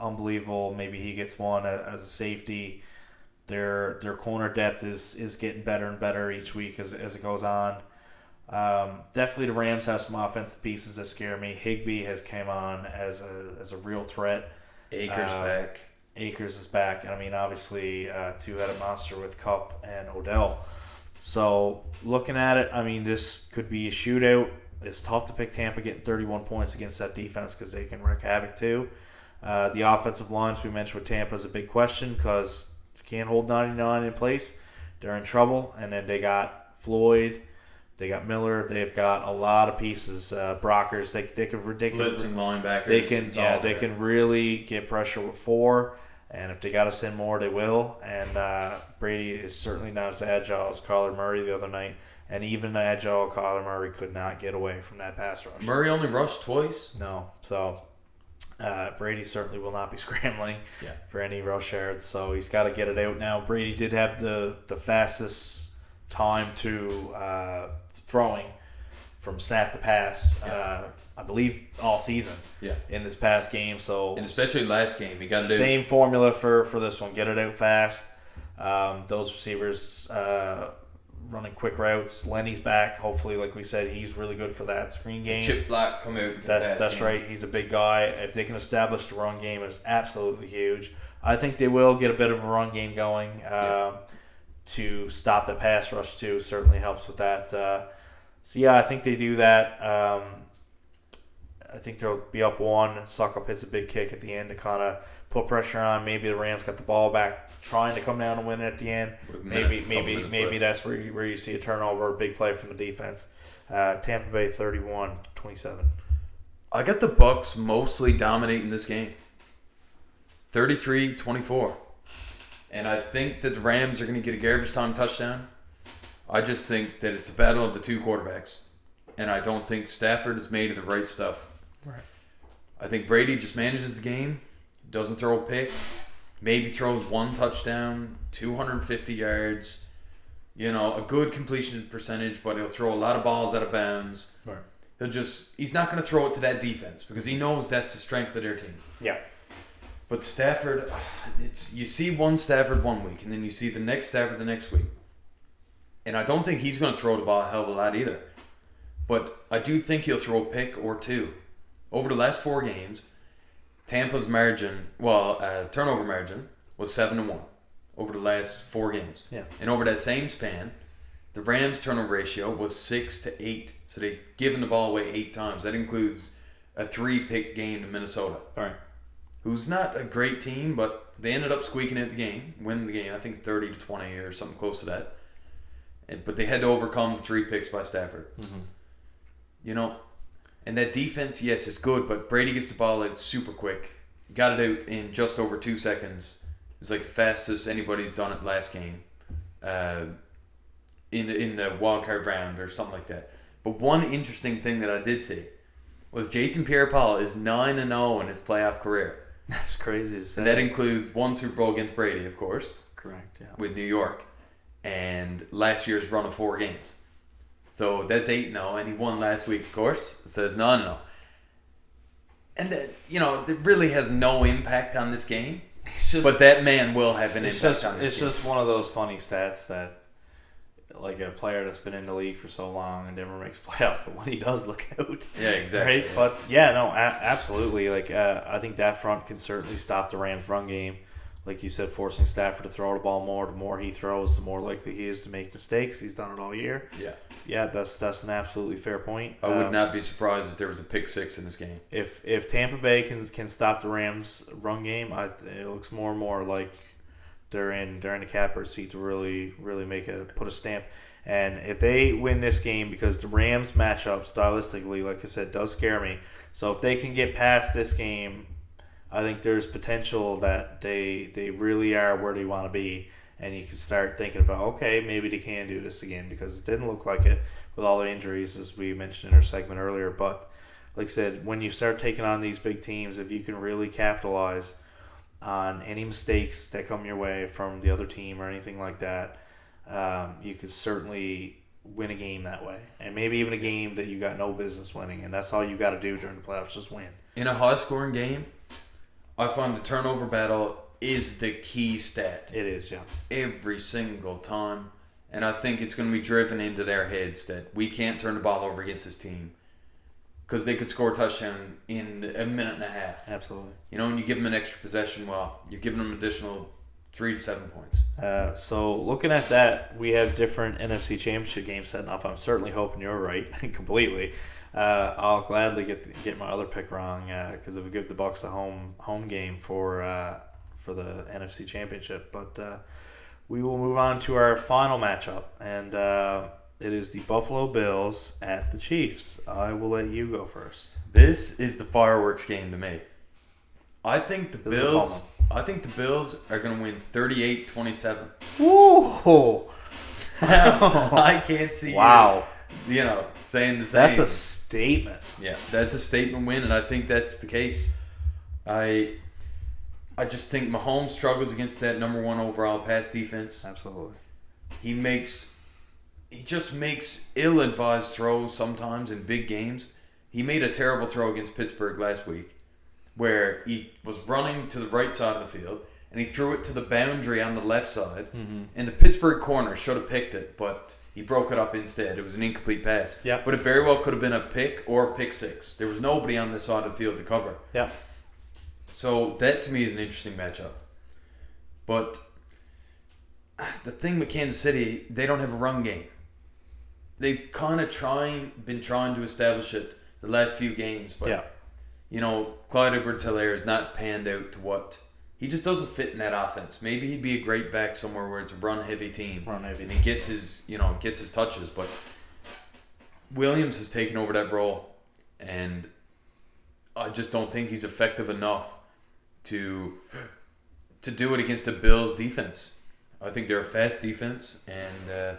unbelievable. Maybe he gets one as a safety. Their corner depth is getting better and better each week as it goes on. Definitely the Rams have some offensive pieces that scare me. Higbee has came on as a real threat. Akers back. Akers is back. And obviously, 2-headed monster with Kupp and Odell. So looking at it, this could be a shootout. It's tough to pick Tampa getting 31 points against that defense because they can wreak havoc too. The offensive lines we mentioned with Tampa is a big question because if you can't hold 99 in place, they're in trouble. And then they got Floyd, they got Miller, they've got a lot of pieces. Brockers, they can blitzing linebackers. They can really get pressure with 4. And if they got to send more, they will. And Brady is certainly not as agile as Kyler Murray the other night. And even agile Kyler Murray could not get away from that pass rush. Murray only rushed twice? No. So Brady certainly will not be scrambling Yeah. for any rush yards, so he's got to get it out now. Brady did have the fastest time to throwing from snap to pass, I believe, all season in this past game. So and especially last game, he got same formula for this one. Get it out fast. Those receivers running quick routes. Lenny's back. Hopefully, like we said, he's really good for that screen game. Chip Black come out. That's right. He's a big guy. If they can establish the run game, it's absolutely huge. I think they will get a bit of a run game going to stop the pass rush too. Certainly helps with that. So yeah, I think they do that. I think they'll be up one. Suckup hits a big kick at the end to kind of put pressure on. Maybe the Rams got the ball back, trying to come down and win it at the end. Maybe that's where you see a turnover, a big play from the defense. Tampa Bay 31-27. I got the Bucs mostly dominating this game. 33-24. And I think that the Rams are going to get a garbage time touchdown. I just think that it's a battle of the two quarterbacks. And I don't think Stafford is made of the right stuff. Right. I think Brady just manages the game, doesn't throw a pick, maybe throws one touchdown, 250 yards, a good completion percentage, but he'll throw a lot of balls out of bounds. Right. He's not going to throw it to that defense because he knows that's the strength of their team. Yeah. But Stafford, you see one Stafford one week, and then you see the next Stafford the next week. And I don't think he's going to throw the ball a hell of a lot either. But I do think he'll throw a pick or two. Over the last 4 games, Tampa's turnover margin was 7-1 over the last 4 games. Yeah. And over that same span, the Rams' turnover ratio was 6-8. So they've given the ball away 8 times. That includes a 3-pick game to Minnesota. All right. Who's not a great team, but they ended up squeaking out the game, winning the game, I think 30-20 or something close to that. But they had to overcome 3 picks by Stafford. Mm-hmm. And that defense, yes, is good, but Brady gets the ball out super quick. Got it out in just over 2 seconds. It's like the fastest anybody's done it last game in the wild card round or something like that. But one interesting thing that I did see was Jason Pierre-Paul is 9-0 in his playoff career. That's crazy to say. And that includes 1 Super Bowl against Brady, of course. Correct, yeah. With New York. And last year's run of 4 games. So that's 8-0, and he won last week, of course. So it's 9-0. And that, it really has no impact on this game. But that man will have an impact on this game. It's just one of those funny stats that, like a player that's been in the league for so long and never makes playoffs, but when he does, look out. Yeah, exactly. Right? But yeah, no, absolutely. I think that front can certainly stop the Rams' run game. Like you said, forcing Stafford to throw the ball more. The more he throws, the more likely he is to make mistakes. He's done it all year. Yeah, that's an absolutely fair point. I would not be surprised if there was a pick 6 in this game. If Tampa Bay can stop the Rams' run game, it looks more and more like they're in the catbird seat to really put a stamp. And if they win this game, because the Rams matchup stylistically, like I said, does scare me. So if they can get past this game, I think there's potential that they really are where they want to be, and you can start thinking about, okay, maybe they can do this again, because it didn't look like it with all the injuries, as we mentioned in our segment earlier. But like I said, when you start taking on these big teams, if you can really capitalize on any mistakes that come your way from the other team or anything like that, you could certainly win a game that way, and maybe even a game that you got no business winning, and that's all you got to do during the playoffs, just win. In a high-scoring game, I find the turnover battle is the key stat. It is, yeah. Every single time. And I think it's going to be driven into their heads that we can't turn the ball over against this team. Because they could score a touchdown in a minute and a half. Absolutely. And you give them an extra possession, you're giving them an additional 3 to 7 points. So looking at that, we have different NFC Championship games setting up. I'm certainly hoping you're right completely. I'll gladly get my other pick wrong because if we give the Bucs a home game for the NFC Championship, but we will move on to our final matchup, and it is the Buffalo Bills at the Chiefs. I will let you go first. This is the fireworks game to me. I think the Bills are going to win 38-27. Whoa! I can't see. Wow. Saying the same. That's a statement. Yeah, that's a statement win, and I think that's the case. I just think Mahomes struggles against that number 1 overall pass defense. Absolutely. He just makes ill-advised throws sometimes in big games. He made a terrible throw against Pittsburgh last week where he was running to the right side of the field and he threw it to the boundary on the left side. And the Pittsburgh corner should have picked it, but he broke it up instead. It was an incomplete pass. Yeah. But it very well could have been a pick or a pick six. There was nobody on this side of the field to cover. Yeah. So that to me is an interesting matchup. But the thing with Kansas City, they don't have a run game. They've kind of been trying to establish it the last few games, but Clyde Edwards-Helaire has not panned out to what he just doesn't fit in that offense. Maybe he'd be a great back somewhere where it's a run-heavy team, and he gets his touches. But Williams has taken over that role, and I just don't think he's effective enough to do it against the Bills' defense. I think they're a fast defense, and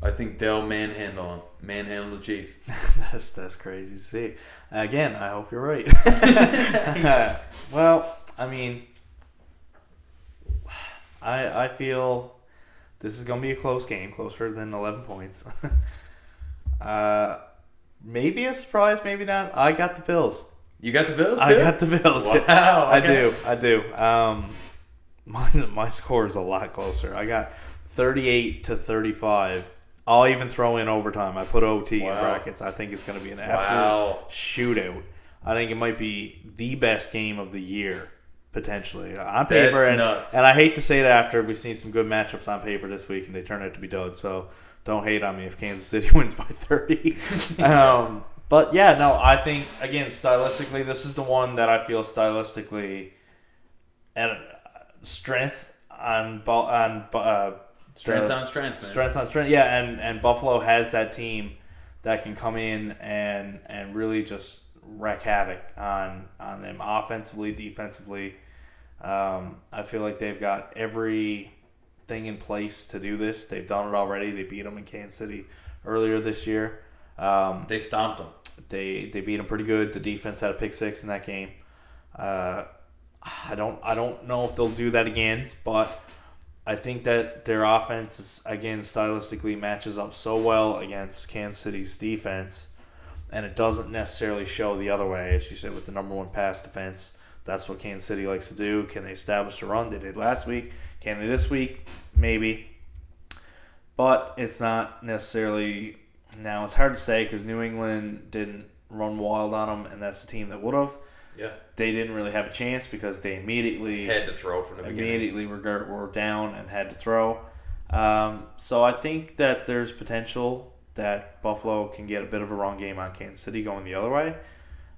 I think they'll manhandle the Chiefs. That's crazy to see. Again, I hope you're right. Well, I mean, I feel this is going to be a close game, closer than 11 points. Maybe a surprise, maybe not. I got the Bills. You got the Bills, too? I got the Bills. Wow. Okay. I do. My score is a lot closer. I got 38-35. I'll even throw in overtime. I put OT in brackets. I think it's going to be an absolute shootout. I think it might be the best game of the year, potentially, on paper. That's nuts. And I hate to say it after we've seen some good matchups on paper this week, and they turn out to be duds. So don't hate on me if Kansas City wins by 30. But yeah, no, I think, again, stylistically, this is the one that I feel stylistically and strength on strength on strength, man. Strength on strength, yeah, and Buffalo has that team that can come in and really just wreak havoc on them offensively, defensively. I feel like they've got everything in place to do this. They've done it already. They beat them in Kansas City earlier this year. They stomped them. They beat them pretty good. The defense had a pick six in that game. I don't know if they'll do that again, but I think that their offense is, again, stylistically matches up so well against Kansas City's defense, and it doesn't necessarily show the other way, as you said, with the number 1 pass defense. That's what Kansas City likes to do. Can they establish a run? They did last week. Can they this week? Maybe. But it's not necessarily... Now, it's hard to say because New England didn't run wild on them, and that's the team that would have. Yeah. They didn't really have a chance because they immediately... had to throw from the beginning. Immediately were down and had to throw. So I think that there's potential that Buffalo can get a bit of a run game on Kansas City going the other way.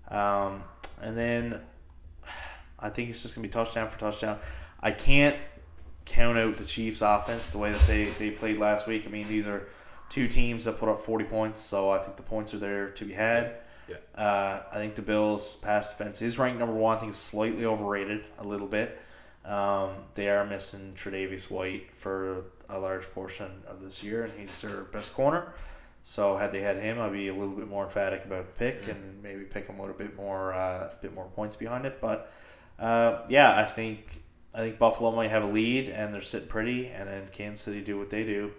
And then I think it's just going to be touchdown for touchdown. I can't count out the Chiefs' offense the way that they played last week. I mean, these are two teams that put up 40 points, so I think the points are there to be had. Yeah. I think the Bills' pass defense is ranked number 1. I think it's slightly overrated a little bit. They are missing Tre'Davious White for a large portion of this year, and he's their best corner. So had they had him, I'd be a little bit more emphatic about the pick and maybe pick him with a bit more points behind it. But I think Buffalo might have a lead, and they're sitting pretty, and then Kansas City do what they do.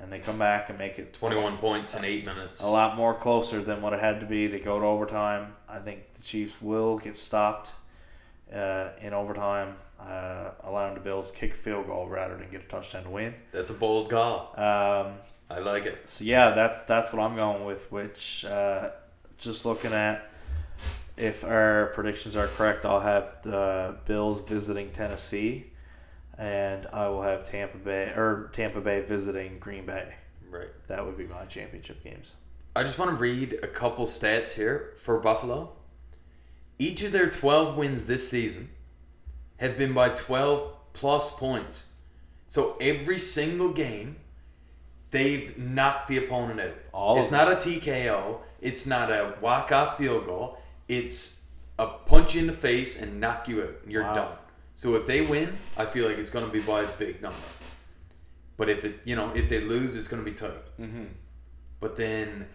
And they come back and make it 21 points in 8 minutes. A lot more closer than what it had to be to go to overtime. I think the Chiefs will get stopped in overtime, allowing the Bills kick a field goal rather than get a touchdown to win. That's a bold call. I like it. So yeah, that's what I'm going with. Which just looking at if our predictions are correct, I'll have the Bills visiting Tennessee. And I will have Tampa Bay visiting Green Bay. Right. That would be my championship games. I just want to read a couple stats here for Buffalo. Each of their 12 wins this season have been by 12 plus points. So every single game, they've knocked the opponent out. It's not a TKO. It's not a walk-off field goal. It's a punch you in the face and knock you out. You're done. So if they win, I feel like it's going to be by a big number. But if they lose, it's going to be tight. But then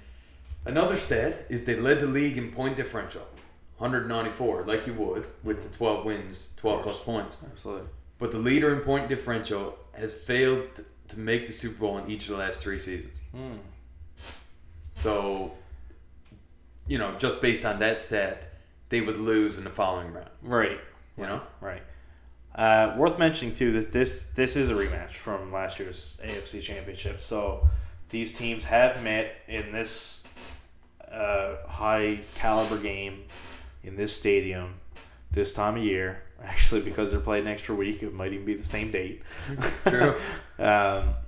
another stat is they led the league in point differential. 194, like you would with the 12 wins, 12 plus points. Absolutely. But the leader in point differential has failed to make the Super Bowl in each of the last 3 seasons. So, just based on that stat, they would lose in the following round. Right. Right. Worth mentioning too that this is a rematch from last year's AFC Championship. So these teams have met in this high caliber game in this stadium this time of year. Actually, because they're playing an extra week, it might even be the same date. True.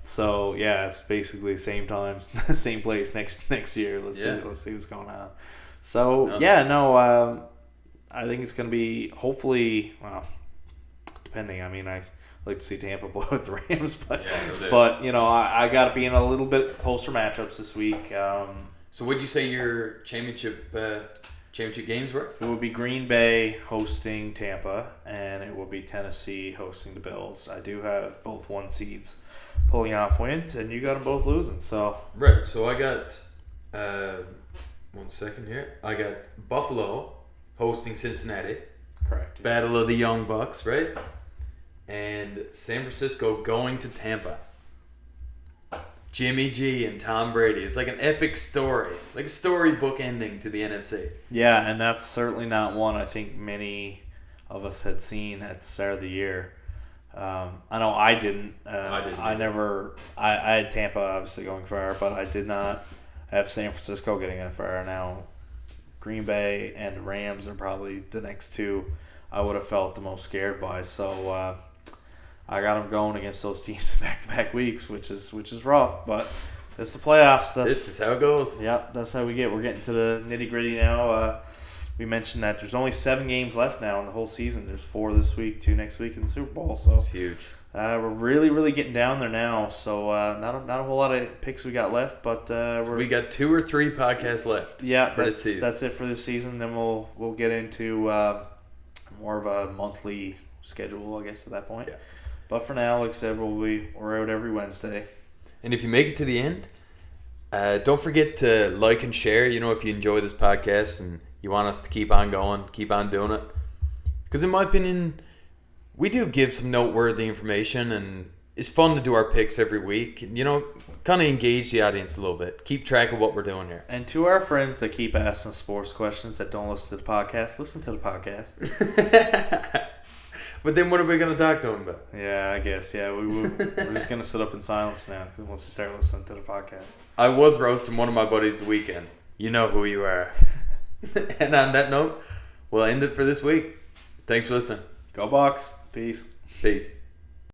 So yeah, it's basically same time, same place next year. Let's see what's going on. So I think it's going to be hopefully, depending. I mean, I like to see Tampa blow at the Rams, but I got to be in a little bit closer matchups this week. So would you say your championship games were? It would be Green Bay hosting Tampa, and it will be Tennessee hosting the Bills. I do have both 1 seeds pulling off wins, and you got them both losing. So right. So I got 1 second here. I got Buffalo hosting Cincinnati. Correct. Battle of the Young Bucks, right? And San Francisco going to Tampa. Jimmy G and Tom Brady. It's like an epic story. Like a storybook ending to the NFC. Yeah, and that's certainly not one I think many of us had seen at the start of the year. I know I didn't. I didn't. I had Tampa obviously going far, but I did not have San Francisco getting that far. Now, Green Bay and Rams are probably the next 2 I would have felt the most scared by. So I got them going against those teams back-to-back weeks, which is rough, but it's the playoffs. That's how it goes. Yeah, that's how we get. We're getting to the nitty-gritty now. We mentioned that there's only 7 games left now in the whole season. There's 4 this week, 2 next week in the Super Bowl. So it's huge. We're really, really getting down there now. So not a whole lot of picks we got left, but we got 2 or 3 podcasts left. Yeah, for this season. That's it for this season. Then we'll get into more of a monthly schedule, I guess, at that point. Yeah. But for now, like I said, we're out every Wednesday. And if you make it to the end, don't forget to like and share. If you enjoy this podcast and you want us to keep on going, keep on doing it. Because in my opinion, we do give some noteworthy information, and it's fun to do our picks every week. And, kind of engage the audience a little bit. Keep track of what we're doing here. And to our friends that keep asking sports questions that don't listen to the podcast, listen to the podcast. But then what are we going to talk to them about? Yeah, I guess. Yeah, we're just going to sit up in silence now once we start listening to the podcast. I was roasting one of my buddies the weekend. You know who you are. And on that note, we'll end it for this week. Thanks for listening. Go Bucs. Peace. Peace.